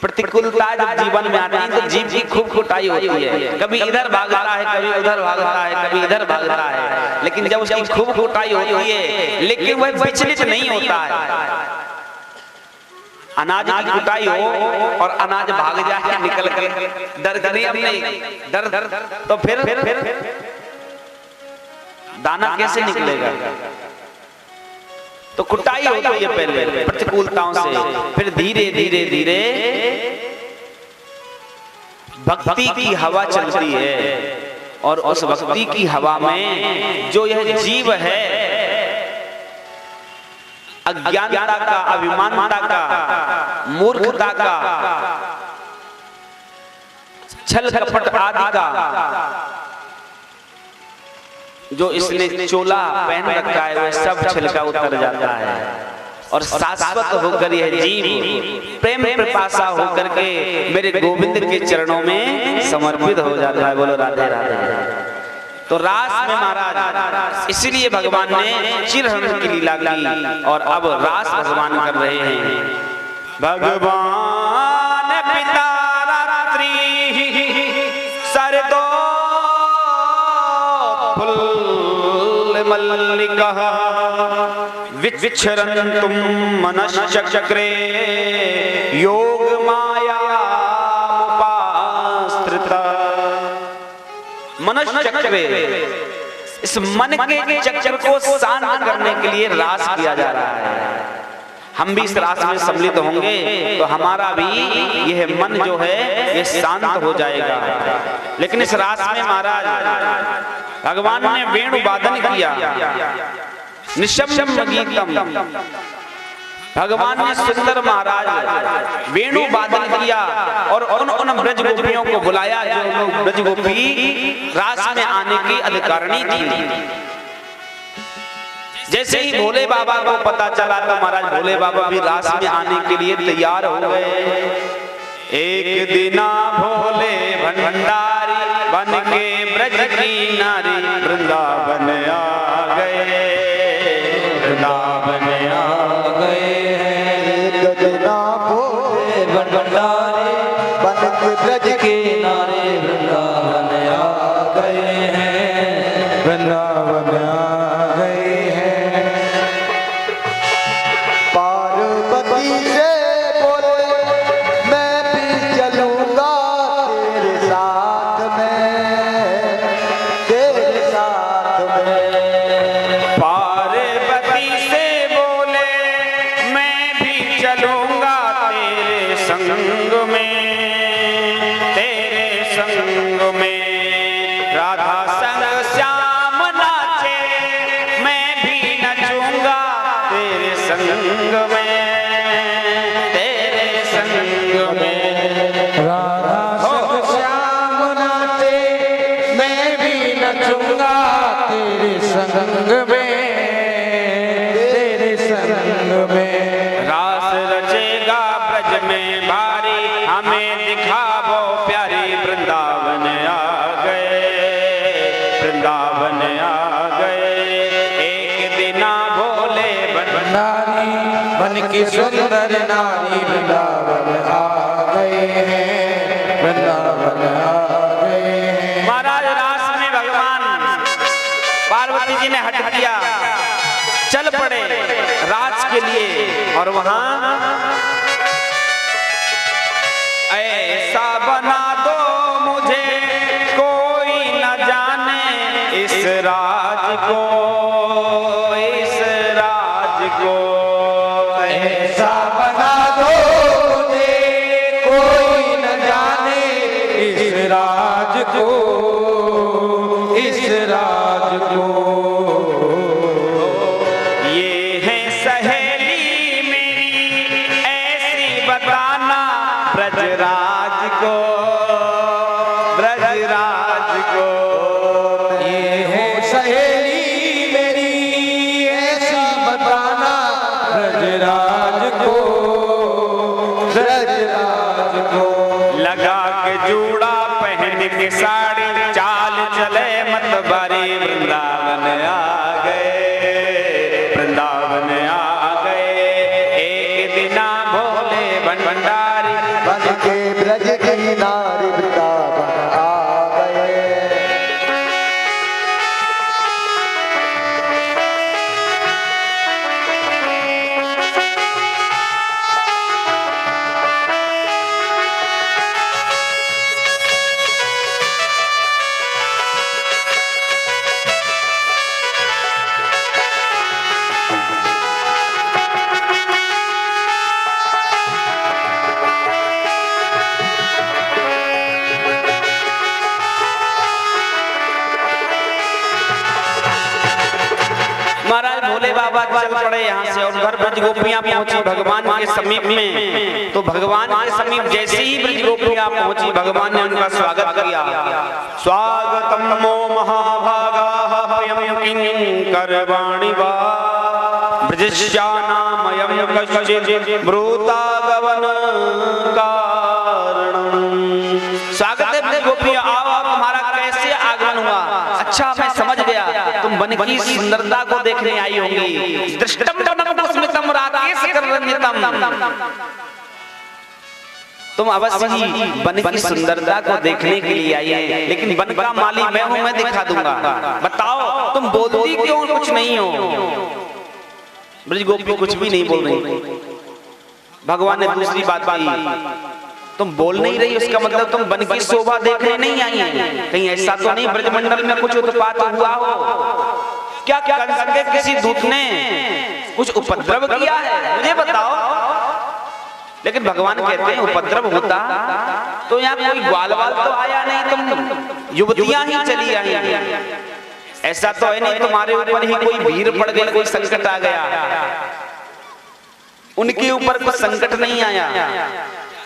प्रतिकूलता जब जीवन में आती है तो जीव की खूब कुटाई होती है, कभी इधर भागता है, कभी उधर भागता है, कभी इधर भागता है, लेकिन जब उसकी खूब कुटाई होती है लेकिन वह विचलित नहीं होता है। अनाज की कुटाई हो और अनाज भाग जाए निकल कर, डर नहीं अपने डर तो फिर दाना कैसे निकलेगा। तो कुटाई होती है पहले प्रतिकूलताओं से, फिर धीरे धीरे धीरे भक्ति की हवा चलती है और उस भक्ति की हवा में जो यह जीव है अज्ञानता का, अभिमानता का, मूर्खता का, छल कपट आदि का जो इसने चोला पहन रखा है वह सब छिलका उतर जाता है और शाश्वत होकर यह जीव प्रेम पिपासा होकर के मेरे गोविंद के चरणों में समर्पित हो जाता है। बोलो राधे राधे। तो रास में महाराज इसलिए भगवान ने चिरहरण की लीला की और अब रास भगवान कर रहे हैं। भगवान पिता रात्रि सरदो फुल मल्लिका विचरन्तुम मनश्चक्रे योग माया उपास्त्रिता। मनुष्य चक्र, इस मन के चक्र को शांत करने के लिए रास किया जा रहा है। हम भी इस रास में सम्मिलित होंगे तो हमारा भी यह मन जो है यह शांत हो जाएगा। लेकिन इस रास में महाराज भगवान ने वेणु वादन किया, निशम्य गीतम, भगवान ने सुंदर महाराज वेणु वादन किया और उन ब्रज गोपियों को बुलाया जो ब्रज गोपी रास में आने की अधिकारिणी थी। जैसे ही भोले बाबा को पता चला तो महाराज भोले बाबा भी रास में आने के लिए तैयार हो गए। एक दिना भोले भंडारी बन के ब्रज की नारी वृंदावन आ गए, वृंदावन आ गए। भंडारे बन के ब्रज के नारे वृंदावन आ गए हैं, वृंदावन आ गए हैं। पार्वती से बोले मैं भी चलूंगा तेरे साथ में, तेरे साथ में। पार्वती से बोले मैं भी चलूंगा तेरे संग में, तेरे संग में। राधा संग श्याम नाचे मैं भी नचूंगा तेरे संग में, तेरे संग में। राधा संग श्याम नाचे मैं भी नचूंगा तेरे संग में, तेरे संग में। रास रचेगा ब्रज में भारी हमें दिखावो प्यारी, वृंदावन आ गए, वृंदावन आ गए। एक दिना भोले नारी बन के सुंदर नारी वृंदावन आ गए हैं, वृंदावन आ गए हैं। महाराज रास में भगवान पार्वती जी ने हट किया, चल पड़े राज के लिए और वहां ऐसा बना दो मुझे कोई न जाने इस राज को, इस राज को। ऐसा बना दो बताना ब्रजराज को, ब्रजराज को। ये है सहेली मेरी, ऐसा बताना ब्रजराज को, ब्रजराज को। लगा के जूड़ा पहन के साड़ी, चाल चले मतबारी, वृंदावन आ गए, वृंदावन आ गए। एक दिना भोले भंडारी बन के ब्रज की नारी वृंदावन आ गए। महाराज भोले बाबा चल पड़े यहाँ से और उधर ब्रज गोपियां पहुंची भगवान के समीप में। तो भगवान के समीप जैसे ही ब्रज गोपियां पहुंची, भगवान ने उनका स्वागत किया। स्वागतम मो महाभागा किंकरवाणि वा ब्रजस्यानामयं कश्चित् ब्रूतागमन कारणम्। स्वागत है ब्रज गोपियां, आओ तुम्हारा कैसे आगमन हुआ? अच्छा मैं समझ गया, तुम वन की सुंदरता को देखने आई होंगी। दृष्टम स्मितम राकेशकरण्यतम। तुम अवश्य ही वन की सुंदरता को देखने के लिए आई है, लेकिन वन का माली मैं हूं, मैं दिखा दूंगा। बताओ तुम बोलती क्यों कुछ नहीं हो? ब्रज गोपी कुछ भी नहीं बोल रही। भगवान ने दूसरी बात कही, तुम बोल नहीं रही, उसका मतलब तुम वन की शोभा देखने नहीं आई हैं। कहीं ऐसा तो नहीं ब्रजमंडल में कुछ उत्पात हुआ हो? क्या कंस के किसी दूत ने कुछ उपद्रव किया है? मुझे बताओ। लेकिन भगवान कहते हैं उपद्रव होता तो यहाँ कोई ग्वाल वाल तो आया नहीं, तुम युवतियां ही चली आई। ऐसा तो है नहीं तुम्हारे ऊपर ही कोई भीड़ पड़ गई, कोई संकट आ गया। उनके ऊपर कुछ संकट नहीं आया।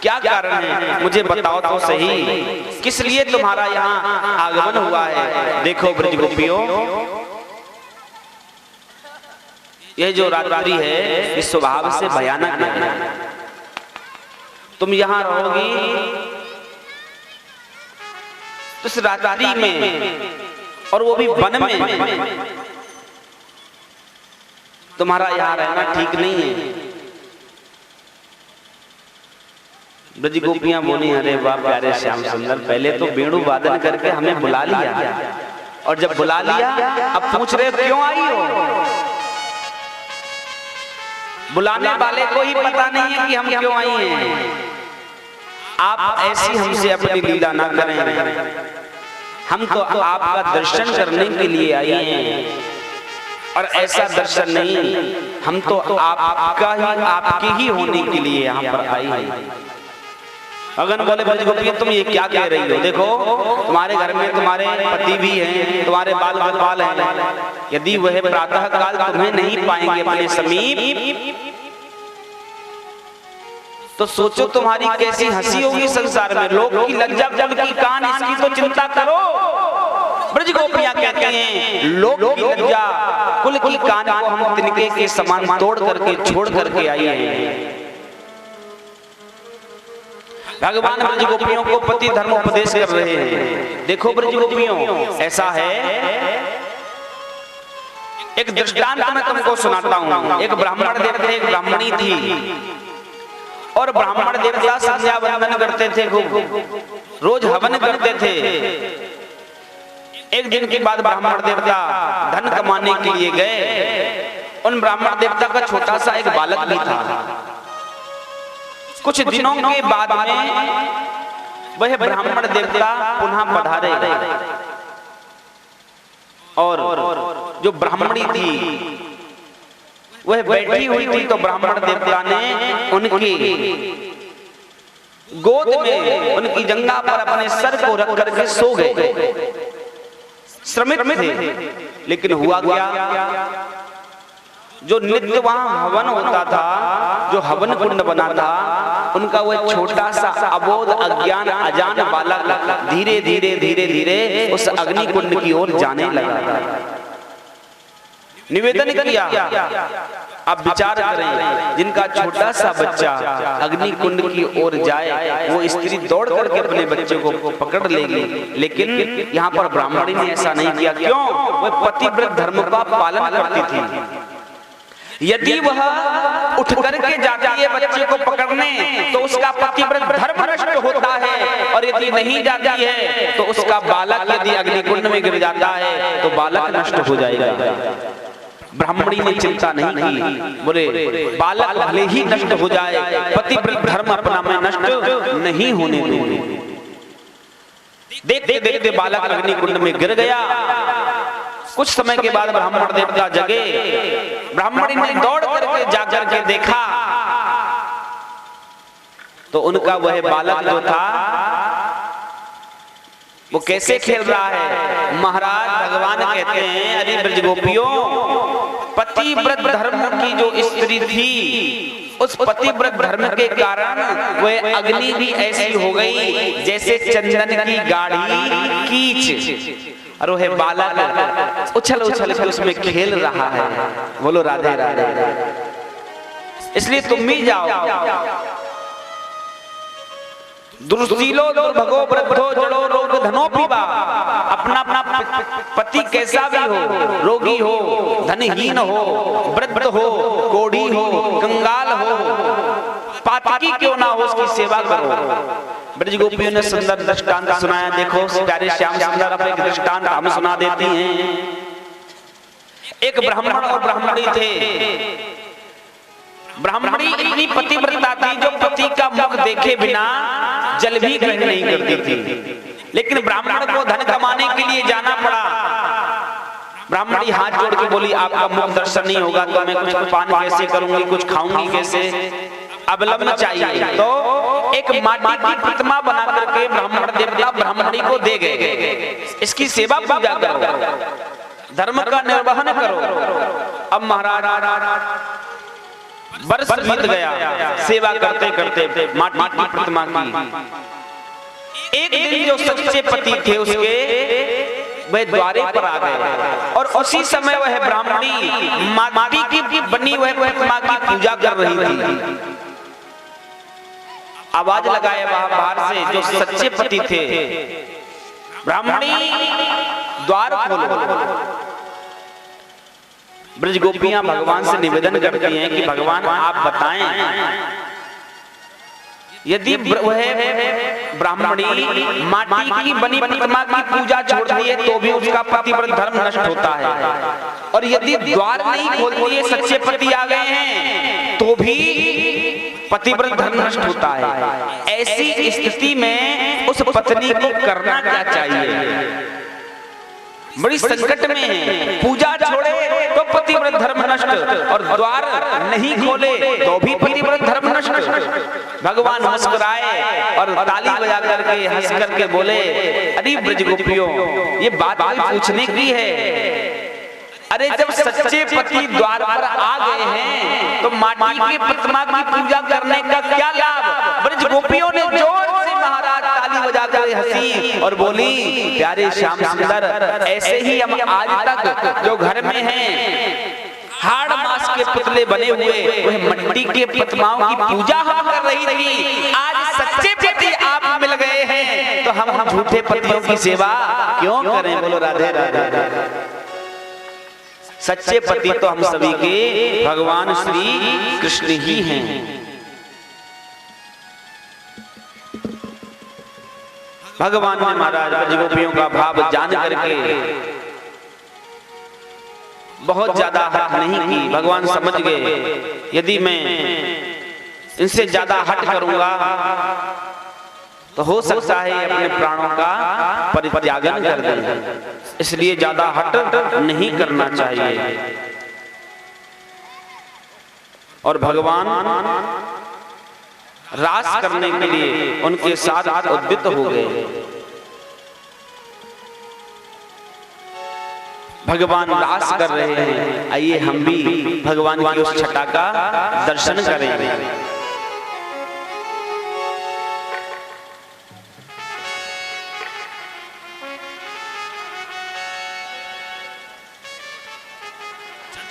क्या कारण है मुझे बताओ तो सही, किस लिए तुम्हारा यहाँ आगमन हुआ है? देखो ब्रज गोपियों, यह जो रात्रि है इस स्वभाव से भयानक है। तुम यहाँ रहोगी तो इस रात्रि में, और वो भी वन में, तुम्हारा यहाँ रहना ठीक नहीं है। ब्रज गोपियां बोली, अरे वाह प्यारे श्याम सुंदर, पहले तो वेणु वादन करके हमें बुला लिया, और जब बुला लिया अब पूछ रहे क्यों आई हो? बुलाने वाले को ही पता नहीं है कि हम क्यों आई हैं। आप ऐसी हमसे अपनी लीला ना करें, हम तो आपका दर्शन करने के लिए आए हैं, और ऐसा दर्शन नहीं, हम तो आपके ही होने के लिए यहाँ पर आई हैं। अगन बोले ब्रज गोपी तुम ये क्या कह रही हो? देखो तुम्हारे घर में तुम्हारे पति भी हैं, तुम्हारे बाल गोपाल हैं, यदि वह प्रातः काल तुम्हें नहीं पाएंगे अपने समीप, तो सोचो तुम्हारी कैसी हंसी होगी संसार में। लोग की लज्जा कुल की कान, इसकी तो चिंता करो। ब्रज गोपियां कहते हैं लोग की लज्जा कुल की कान को हम तिनके के समान तोड़ करके छोड़ करके आई हैं। भगवान ब्रज गोपियों को पति धर्मोपदेश कर रहे हैं। देखो ब्रज गोपियों, ऐसा है, एक दृष्टांत मैं तुमको सुनाता हूँ। एक ब्राह्मण देवता, एक ब्राह्मणी थी, और ब्राह्मण देवता संध्या वंदन करते थे, खूब रोज हवन करते थे। एक दिन के बाद ब्राह्मण देवता धन कमाने के लिए गए। उन ब्राह्मण देवता का छोटा सा एक बालक भी था। कुछ दिनों के बाद में वह ब्राह्मण देवता पुनः पधारे, और जो ब्राह्मणी थी वह बैठी हुई थी, तो ब्राह्मण देवता ने उनकी गोद में, उनकी जंघा पर अपने सर को रख करके सो गए। श्रमित थे, लेकिन हुआ क्या, जो नित्य वहां हवन होता था, जो हवन कुंड बना था, उनका वह छोटा सा अबोध अज्ञान अजान बालक धीरे धीरे धीरे धीरे उस अग्नि कुंड की ओर जाने लगा। निवेदन किया, आप विचार करें, जिनका छोटा सा बच्चा अग्नि कुंड की ओर जाए, वो स्त्री दौड़ करके अपने बच्चे को पकड़ लेगी, लेकिन यहाँ पर ब्राह्मणी ने ऐसा नहीं किया। क्यों? वह पतिव्रत धर्म का पालन करती थी। यदि वह उठ करके जाती है बच्चे को पकड़ने, तो उसका पतिव्रत धर्म नष्ट होता है, और यदि नहीं जाती है तो उसका बालक यदि अग्निकुंड में गिर जाता है तो बालक नष्ट हो जाएगा। ब्राह्मणी ने चिंता नहीं की, बोले बालक भले ही नष्ट हो जाए, पतिव्रत धर्म अपना मैं नष्ट नहीं होने दूंगी। देखते देखते बालक अग्निकुंड में गिर गया। कुछ समय के बाद ब्राह्मण देवता जगे। ब्राह्मणी ने दौड़ करके जाकर के देखा तो उनका वह बालक जो था वो कैसे खेल रहा है। महाराज भगवान कहते हैं, अरे ब्रजगोपियों, पतिव्रत धर्म की जो स्त्री थी, उस पतिव्रत धर्म के कारण वह अग्नि भी ऐसी हो गई जैसे चंदन की गाढ़ी कीच, और वह बालक उछल उछल के उसमें खेल रहा है। बोलो राधे राधे। इसलिए तुम भी जाओ। दुर्शीलो दुर्भगो वृद्धो जड़ो रोग धनो पीवा। अपना अपना पति कैसा भी हो, रोगी हो, धनहीन हो, वृद्ध हो, कोढ़ी हो, कंगाल हो, पातकी क्यों ना हो, उसकी सेवा करो। ब्रजगोपियों ने सुंदर दृष्टांत सुनाया। देखो प्यारे श्याम सुंदर अपने दृष्टांत हम सुना देती हैं। एक ब्राह्मण और ब्राह्मणी थे। ब्राह्मणी इतनी पतिव्रता थी जो पति का मुख देखे बिना जल भी ग्रहण नहीं करती थी, लेकिन ब्राह्मण को धन कमाने के लिए जाना पड़ा। ब्राह्मणी हाथ जोड़ के बोली, आपका मुख दर्शन नहीं होगा तो मैं कुछ पान कैसे करूंगी, कुछ खाऊंगी कैसे, अवलंबन चाहिए। तो एक माटी की प्रतिमा बना करके ब्राह्मण देवता ब्राह्मणी को दे गए, इसकी सेवा पूजा करो, धर्म का निर्वहन करो। अब महाराज वर्ष बीत गया सेवा करते करते माटी की प्रतिमा की। एक दिन जो सच्चे पति थे उसके वह द्वारे पर आ गए, और उसी समय वह ब्राह्मणी माटी की बनी वह प्रतिमा की पूजा कर रही थी। आवाज लगाए बाहर से जो सच्चे पति थे, ब्राह्मणी द्वार खोलो। ब्रजगोपियां भगवान से निवेदन करती हैं कि भगवान आप बताएं, यदि वह ब्राह्मणी माटी की बनी प्रतिमा की पूजा छोड़ दिए तो भी उसका पतिव्रत धर्म नष्ट होता है, और यदि द्वार नहीं खोलती है, सच्चे पति आ गए हैं तो भी पतिव्रत धर्म नष्ट होता है। ऐसी स्थिति में उस पत्नी को करना क्या चाहिए? बड़ी संकट में है, पूजा छोड़े तो पतिव्रत धर्म नष्ट, और द्वार नहीं खोले तो भी पतिव्रत धर्म नष्ट। भगवान मुस्कुराए और ताली बजा करके हंस करके बोले, अरे ब्रजगोपियों, ये बात पूछने की है। अरे जब सच्चे पति द्वार पर आ गए हैं तो माटी की प्रतिमा की पूजा करने का क्या लाभ? ब्रजगोपियों ने जोर से महाराज ताली बजाकर हंसी और बोली, प्यारे श्याम सुंदर, ऐसे ही हम आज तक जो घर में हैं हाड़ मास के पुतले बने हुए वह मिट्टी के प्रतिमाओं की पूजा हम कर रही थी। आज सच्चे पति आप मिल गए हैं तो हम झूठे पतियों की सेवा क्यों करें? बोलो राधे राधे। सच्चे पति तो हम सभी के भगवान श्री कृष्ण ही हैं। भगवान ने महाराज ब्रजगोपियों का भाव जान करके बहुत ज्यादा हट नहीं की। भगवान समझ गए, यदि मैं इनसे ज्यादा हट करूंगा तो हो सकता है अपने प्राणों का परित्यागन कर दें, इसलिए ज्यादा हट नहीं करना चाहिए। और भगवान रास करने के लिए उनके साथ उद्यत हो गए। भगवान रास कर रहे हैं। आइए हम भी भगवान की उस छटा का दर्शन करें।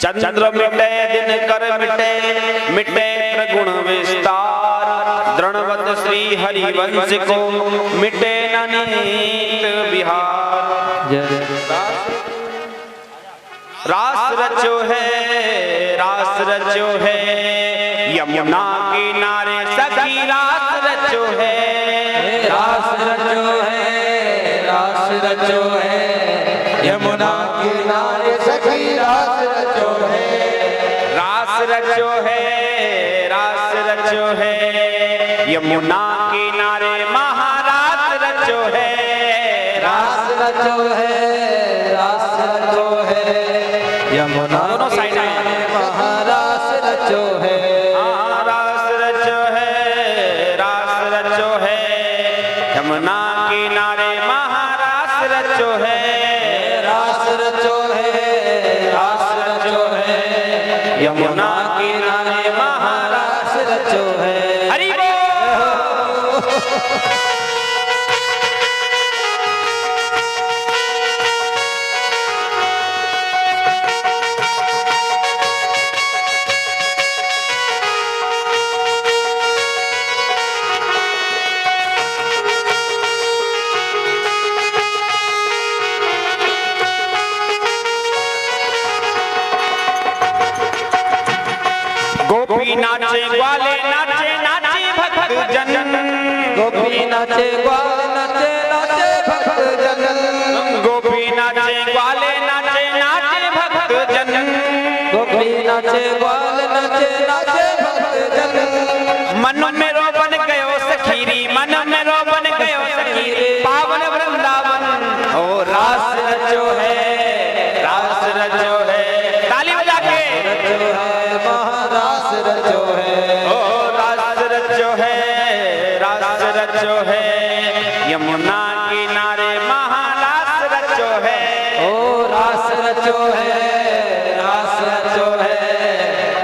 चंद्र मिटे दिन कर मिटे मिटे प्रगुण विस्तार दृढ़वत श्री हरिवंश को मिटे न नीत विहार। रास रचो है यमुना किनारे सखी रास रचो है। रास रचो है यमुना किनारे सखी रास रचो है। रास रचो है यमुना किनारे महारास रचो है। रास रचो है यमुना किनारे महारास रचो है। रास रचो है यमुना किनारे महारास रचो है। रास रचो है यमुना किनारे महारास रचो है। हरि गोपी नाचे ग्वाले नाचे नाचे भक्त जन। गोपी नाचे ग्वाले नाचे नाचे भक्त जन। गोपी नाचे ग्वाले नाचे नाचे भक्त जन। गोपी नाचे ग्वाले नाचे नाचे भक्त जन। मन में रो बन गयो सखीरी मन में रो बन गयो सखीरी पावन वृंदावन। ओ रास रचो है ताली बजा के महारास रचो है। ओ रास रचो है यमुना किनारे महारास रचो है। ओ रास रचो है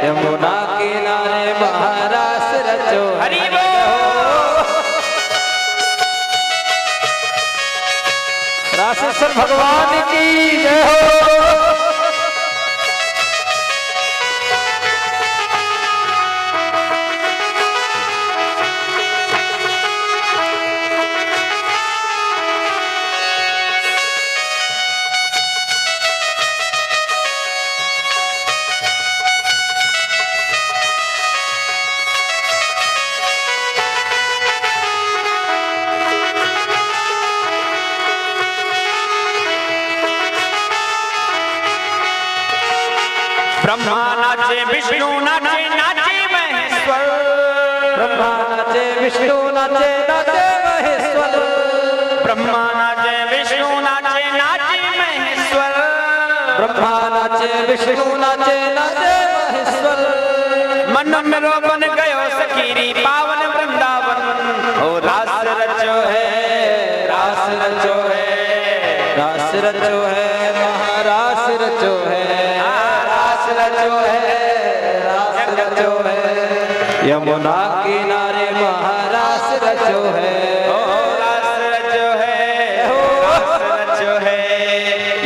यमुना किनारे महारास रचो है। हरि रासेश्वर भगवान की जय हो। ब्रह्मा नाचे विष्णु नाचे नाचे महेश्वर। ब्रह्मा नाचे विष्णु नाचे नाचे महेश्वर। ब्रह्मा नाचे विष्णु नाचे नाचे महेश्वर। ब्रह्मा नाचे विष्णु नाचे नाचे महेश्वर। मन में रो बन गयो सखीरी पावन वृंदावन। ओ रास रचो है महारास रचो है। रास रचो है यमुना किनारे महारास रचो है। ओ रास रचो है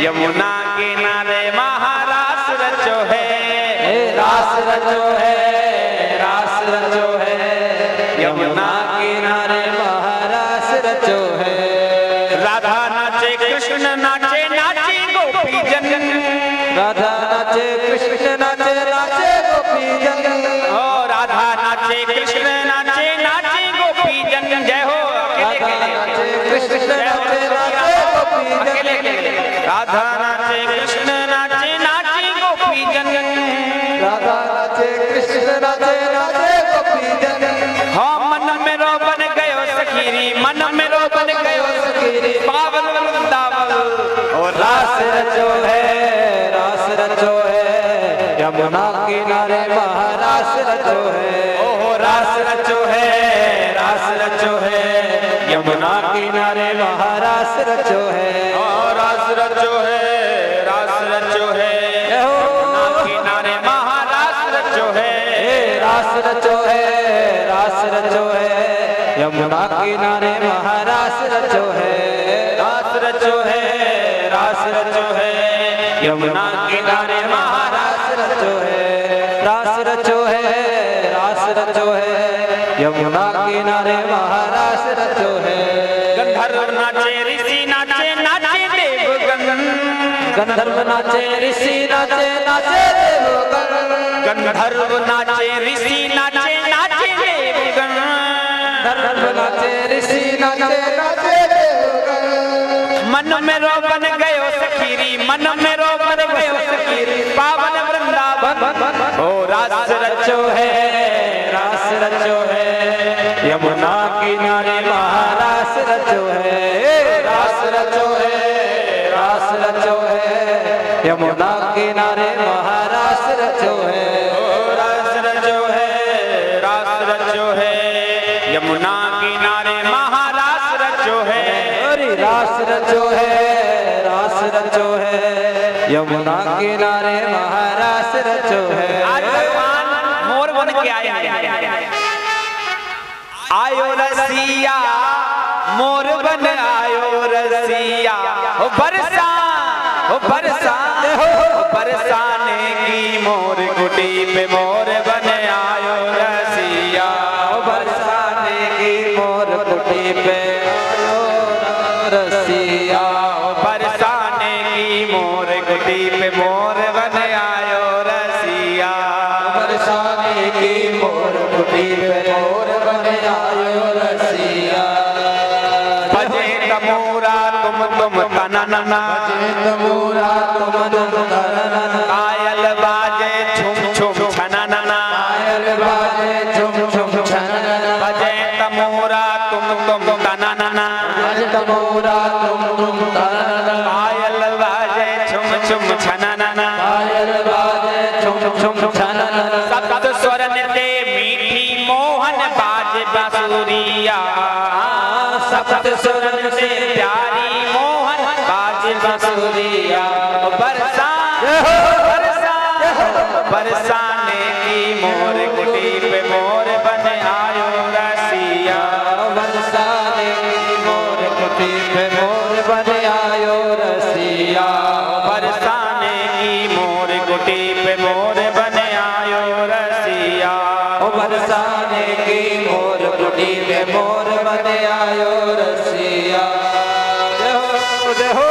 यमुना किनारे महारास रचो है। रास रचो है यमुना किनारे महारास रचो है। राधा नाचे कृष्ण नाचे नाचे गोपी जन। राधा नाचे कृष्ण नाचे नाचे गोपी जन। ओ राधा नाचे कृष्ण नाचे नाचे गोपी जन। जय हो कृष्ण नाचे नाचे गोपी जन। राधा नाचे कृष्ण नाचे नाचे गोपी जन। राधा नाचे कृष्ण नाचे नाचे गोपी जन। हाँ मन में रो बन गयो सखीरी मन में रो बन गयो सखीरी पावन वृंदावन। और रास रचो है यमुना किनारे महारास रचो है। ओहो रास रचो है यमुना किनारे महारास रचो है। रास रचो है रचो है, यमुना किनारे महारास रचो है, रास रचो है, रास रचो है, यमुना किनारे महारास रचो है, रास रचो है, रास रचो है, यमुना किनारे महारास रचो है, रास रचो है, रास रचो है, यमुना किनारे महारास रचो है। गंधर्व नाचे ऋषि नाचे नाचे देवगण, गंधर्व नाचे ऋषि नाचे नाचे देवगण, गंधर्व नाचे ऋषि नाचे नाचे देवगण, गंधर्व नाचे ऋषि नाचे नाचे देवगण। मन में रो बन गयो सखीरी, मन में रो बन गयो सखीरी, पावन वृंदावन ओ रास रचो है, रास रचो है, यमुना किनारे महारास रचो है, रास रचो है, रास रचो है, यमुना किनारे महारास रचो है, रास रचो है, रास रचो है, यमुना किनारे महारास रचो है, अरे रास रचो है, रास रचो है, यमुना किनारे महारास रचो है। आज भगवान मोर बन के आए हैं, आयो रसिया मोर बन आयो रसिया, हो बरसा हो बरसा हो बरसाने की मोर कुटी पे मोर बन आयो रसिया, हो बरसाने की मोर कुटी पे आयो रसिया, हो बरसाने की मोर कुटी पे मोर बन आयो रसिया, बरसाने की मोर कुटी पे मोर बन आयो रसिया। बजे तमूरा तुम तना नना, बजे तमूरा तुम तना, पायल बाजे छुम छुम छना नना, पायल बाजे झुम झुम छनना, बजे तमूरा तुम तना नना, बजे तमूरा तुम तना, पायल बाजे छुम छुम छना नना, पायल बाजे झुम झुम छनना, सप्त स्वर निते मीठी मोहन बाजे बांसुरिया, सप्त स्वर से प्यारी मोहन बाजे बांसुरिया, बरसा बरसा बरसाने की मोर कुटी पे मोर बन आयो रसिया, बरसाने की मोर कुटी पे मोर बन आयो रसिया, बरसाने की मोर कुटी पे मोर बन आयो रसिया, ओ बरसाने की मोर कुटी पे मोर बन आयो रसिया। जय हो जय हो,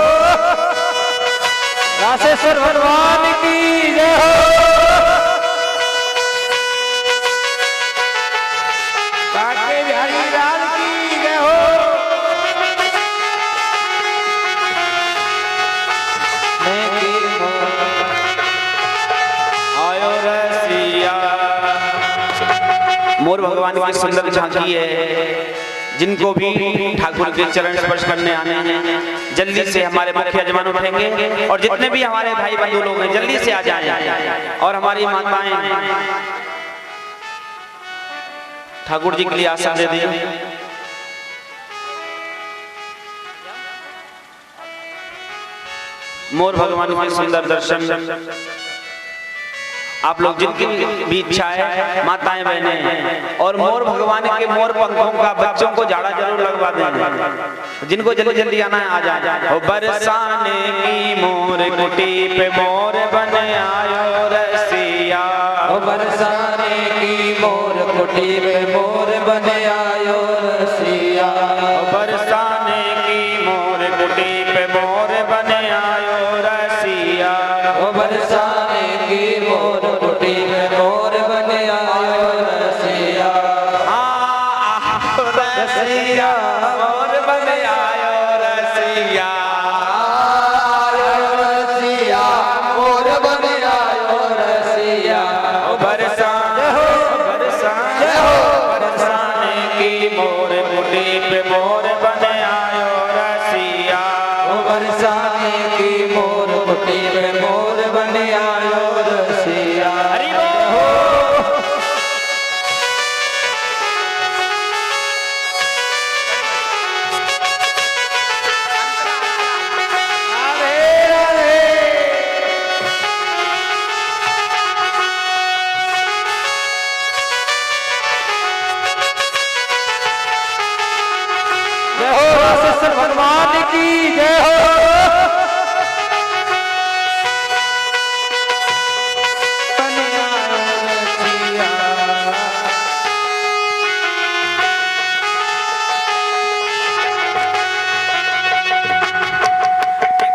रासेश्वर भगवान की जय हो। काके बिहारी लाल की जय हो। नेकी मोर आयो रसिया। मोर भगवान की सुंदर झांकी है, जिनको भी ठाकुर के चरण स्पर्श करने आने हैं जल्दी से हमारे मुख्य यजमान उठेंगे, और जितने भी हमारे भाई बंधु लोग हैं जल्दी से आ जाएं, और हमारी माताएं ठाकुर जी के लिए आसन दे दिए। मोर भगवान के सुंदर दर्शन आप लोग जिनकी भी इच्छा है, माताएं बहनें, और मोर भगवान के मोर पंखों का बच्चों को झाड़ा जरूर लगवा दें, जिनको जल्दी जल्दी आना है आ जाए। हो बरसाने की मोर कुटी पे मोर बन आयो रसिया, ओ बरसाने की मोर कुटी पे मोर बन आयो रसिया, बरसाने की मोर कुटी पे मोर बन आयो रसिया, ओ बरसाने की मोर कुटी पे मोर बन आयो रसिया, रसिया मोर बन आयो रसिया, रसिया मोर बन आयो रसिया, ओ बरसाने हो बरसाने हो बरसाने की मोर कुटी पे मोर बन आयो रसिया, ओ बरसाने की मोर कुटी पे मोर बन आयो रसिया। हरि बोल। रामेश्वर भगवान की जय हो।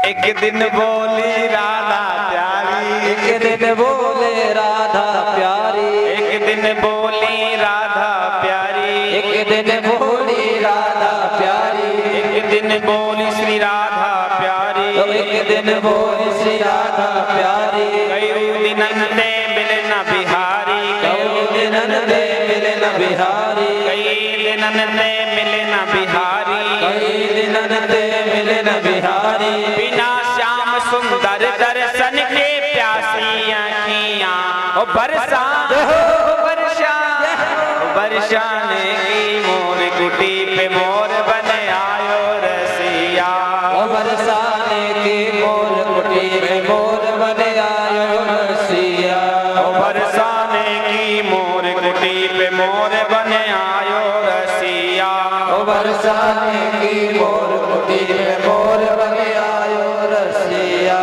एक दिन बोली राधा प्यारी, एक दिन बोले राधा प्यारी, एक दिन बोली राधा प्यारी, एक दिन बोली राधा प्यारी, एक दिन बोली श्री राधा प्यारी, एक दिन बोली श्री राधा प्यारी। कई दिनन दे मिलन बिहारी, कई दिनन दे मिलन बिहारी, कई दिनन दे मिलन बिहारी, कई दिनन दे मिलन बिहारी। बिना श्याम सुंदर दर्शन के प्यासी आँखियाँ ओ बरसा बरसाने की मोर कुटी पे मोर बन आयो रसिया, ओ बरसाने की मोर कुटी में मोर बन आयो रसिया, ओ बरसाने की मोर कुटी पे मोर बन आयो रसिया, ओ बरसाने की मोर कुटी में मोर बन आयो रसिया।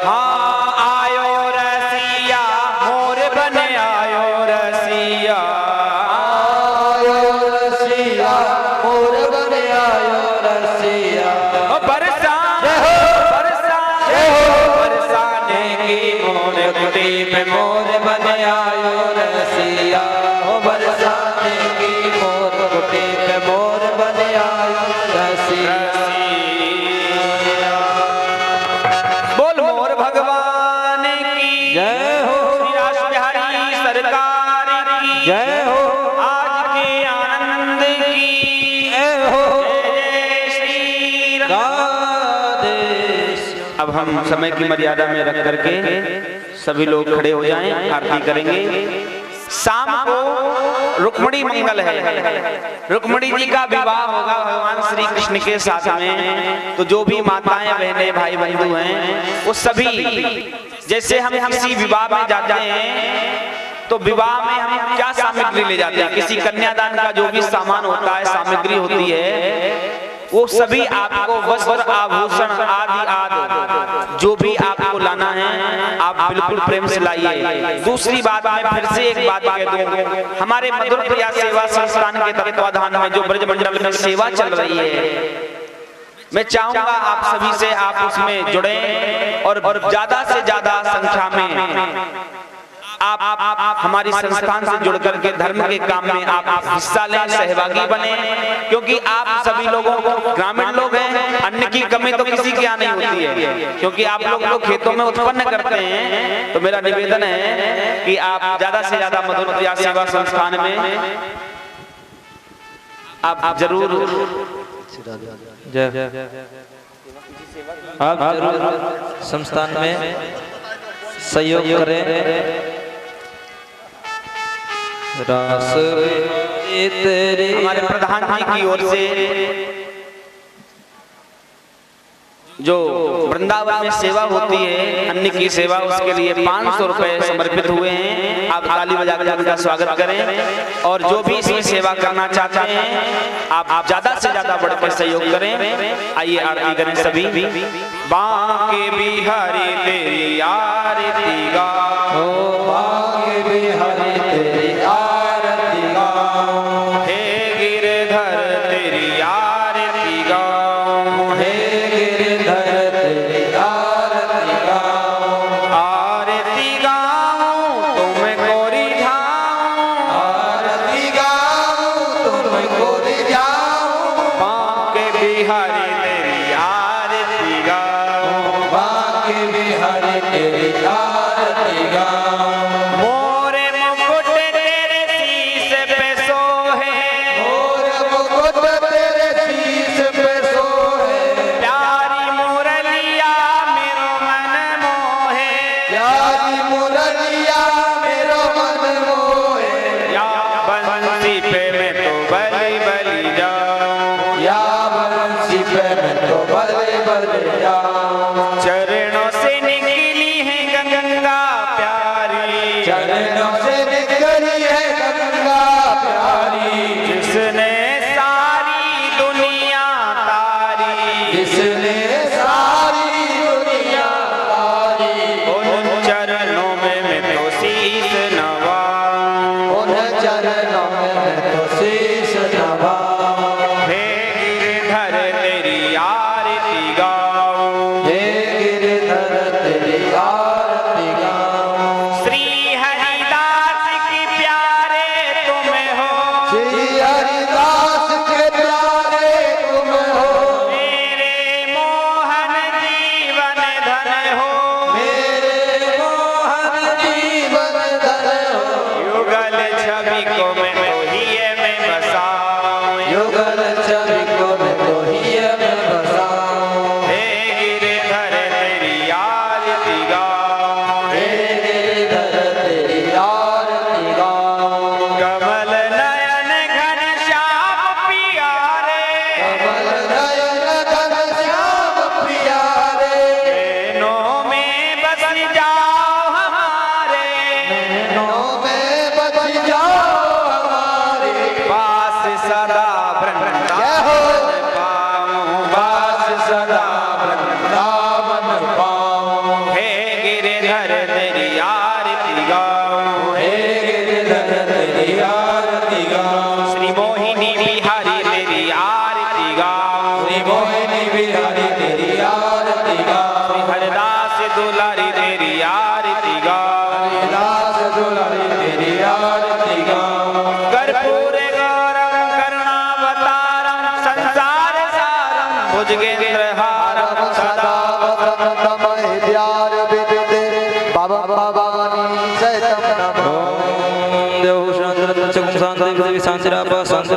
हाँ आयो रसिया मोर बन आयो रसिया, आयो रसिया मोर बन आयो रसिया, ओ बरसाने की मोर कुटी पे मोर बन आयो रसिया, ओ बरसाने की मोर कुटी पे मोर बन आयो रसिया। बोल मोर भगवान की जय हो, श्री रास बिहारी सरकार की जय हो, आज के आनंद की जय हो, जय श्री राम। राधेश। अब हम समय की मर्यादा में रख करके सभी लोग खड़े हो जाएं, आरती करेंगे। शाम को रुक्मणी मंगल है, रुक्मणी जी का विवाह होगा भगवान श्री कृष्ण के साथ में। तो जो भी माताएं बहनें भाई बंधु हैं वो सभी, जैसे हम किसी विवाह में जाते हैं तो विवाह में हम क्या सामग्री ले जाते हैं, किसी कन्यादान का जो भी सामान होता है सामग्री होती है वो सभी आपको वस्त्र आभूषण आदि जो भी आपको लाना है आप बिल्कुल प्रेम से लाइए। दूसरी बात मैं फिर से एक बात कह दूं, हमारे मधुर प्रिया सेवा संस्थान के तत्वाधान में जो ब्रज मंडल में सेवा चल रही है, मैं चाहूंगा आप सभी से आप उसमें जुड़े और ज्यादा से ज्यादा संख्या में आप हमारी संस्थान से जुड़ करके धर्म के काम में आप हिस्सा लें, सहभागी बने, क्योंकि आप सभी लोगों को ग्रामीण लोग हैं, अन्न की कमी तो किसी के यहाँ नहीं होती है, क्योंकि आप लोग तो खेतों में उत्पन्न करते हैं। तो मेरा निवेदन है कि आप ज्यादा से ज्यादा मधुर प्रिया सेवा संस्थान में आप जरूर आप जरूर संस्थान में सहयोग करें। रास तेरे हमारे प्रधान जी की ओर से जो वृंदावन में सेवा होती है अन्न की सेवा, उसके लिए 500 रुपए समर्पित हुए हैं। आप ताली बजाकर उनका स्वागत करें और जो भी इसमें सेवा करना चाहते हैं आप ज्यादा से ज्यादा बढ़कर सहयोग करें। आइए आरती करें सभी। बांके बिहारी तेरी आरती गाओ, बांके बिहारी तेरी आरती गाओ, हे गिरधर तेरी आरती गाओ, हे गिरधर तेरी आरती गाओ, आरती गाऊं तुम्हें गोरी जाऊं, आरती गाओ तुम गोरी जाओ, बांके बिहारी तेरी आरती गाऊं, बांके बिहारी तेरी आरती गाओ, शेष नभाओ। हे गिरधर तेरी आरती गाओ, हे गिरधर तेरी आरती गाओ। श्री हरिदास की प्यारे तुम हो, श्री हरिदास के प्यारे तुम हो, मेरे मोहन जीवन धन हो, मेरे मोहन जीवन धन हो। युगल छवि को मैं तोहिए में बसाऊं, युगल छवि को मैं तोहिए में बसाऊं। हे गिरधर तेरी आरती गाओ, हे गिरधर तेरी आरती गाओ। कमल नयन घनश्याम प्यारे, कमल नयन घनश्याम प्यारे, नैनों में बस जाओ हमारे, नैनों में बच जाओ हमारे, पास सदा वृंदावन पाऊं, पास सदा वृंदावन पाऊं। हे गिरधर तेरी आरती गाओ, हे गिरधर तेरी आरती गाओ। श्री मोहिनी बिहारी तेरी आरती गाओ, श्री मोहिनी बिहारी तेरी आरती गाओ। श्री हरदास दुलारी तेरी आरती गाओ, हरिदास दुलारी तेरी आरती गाओ। कर्पूर गौरम करुणावतारम संसार सारम भुजगेंद्र हारम सदा वसंतमय प्यार विदिते बाबा भवानी सहितम नमः। ओम देव शांति शांति शांति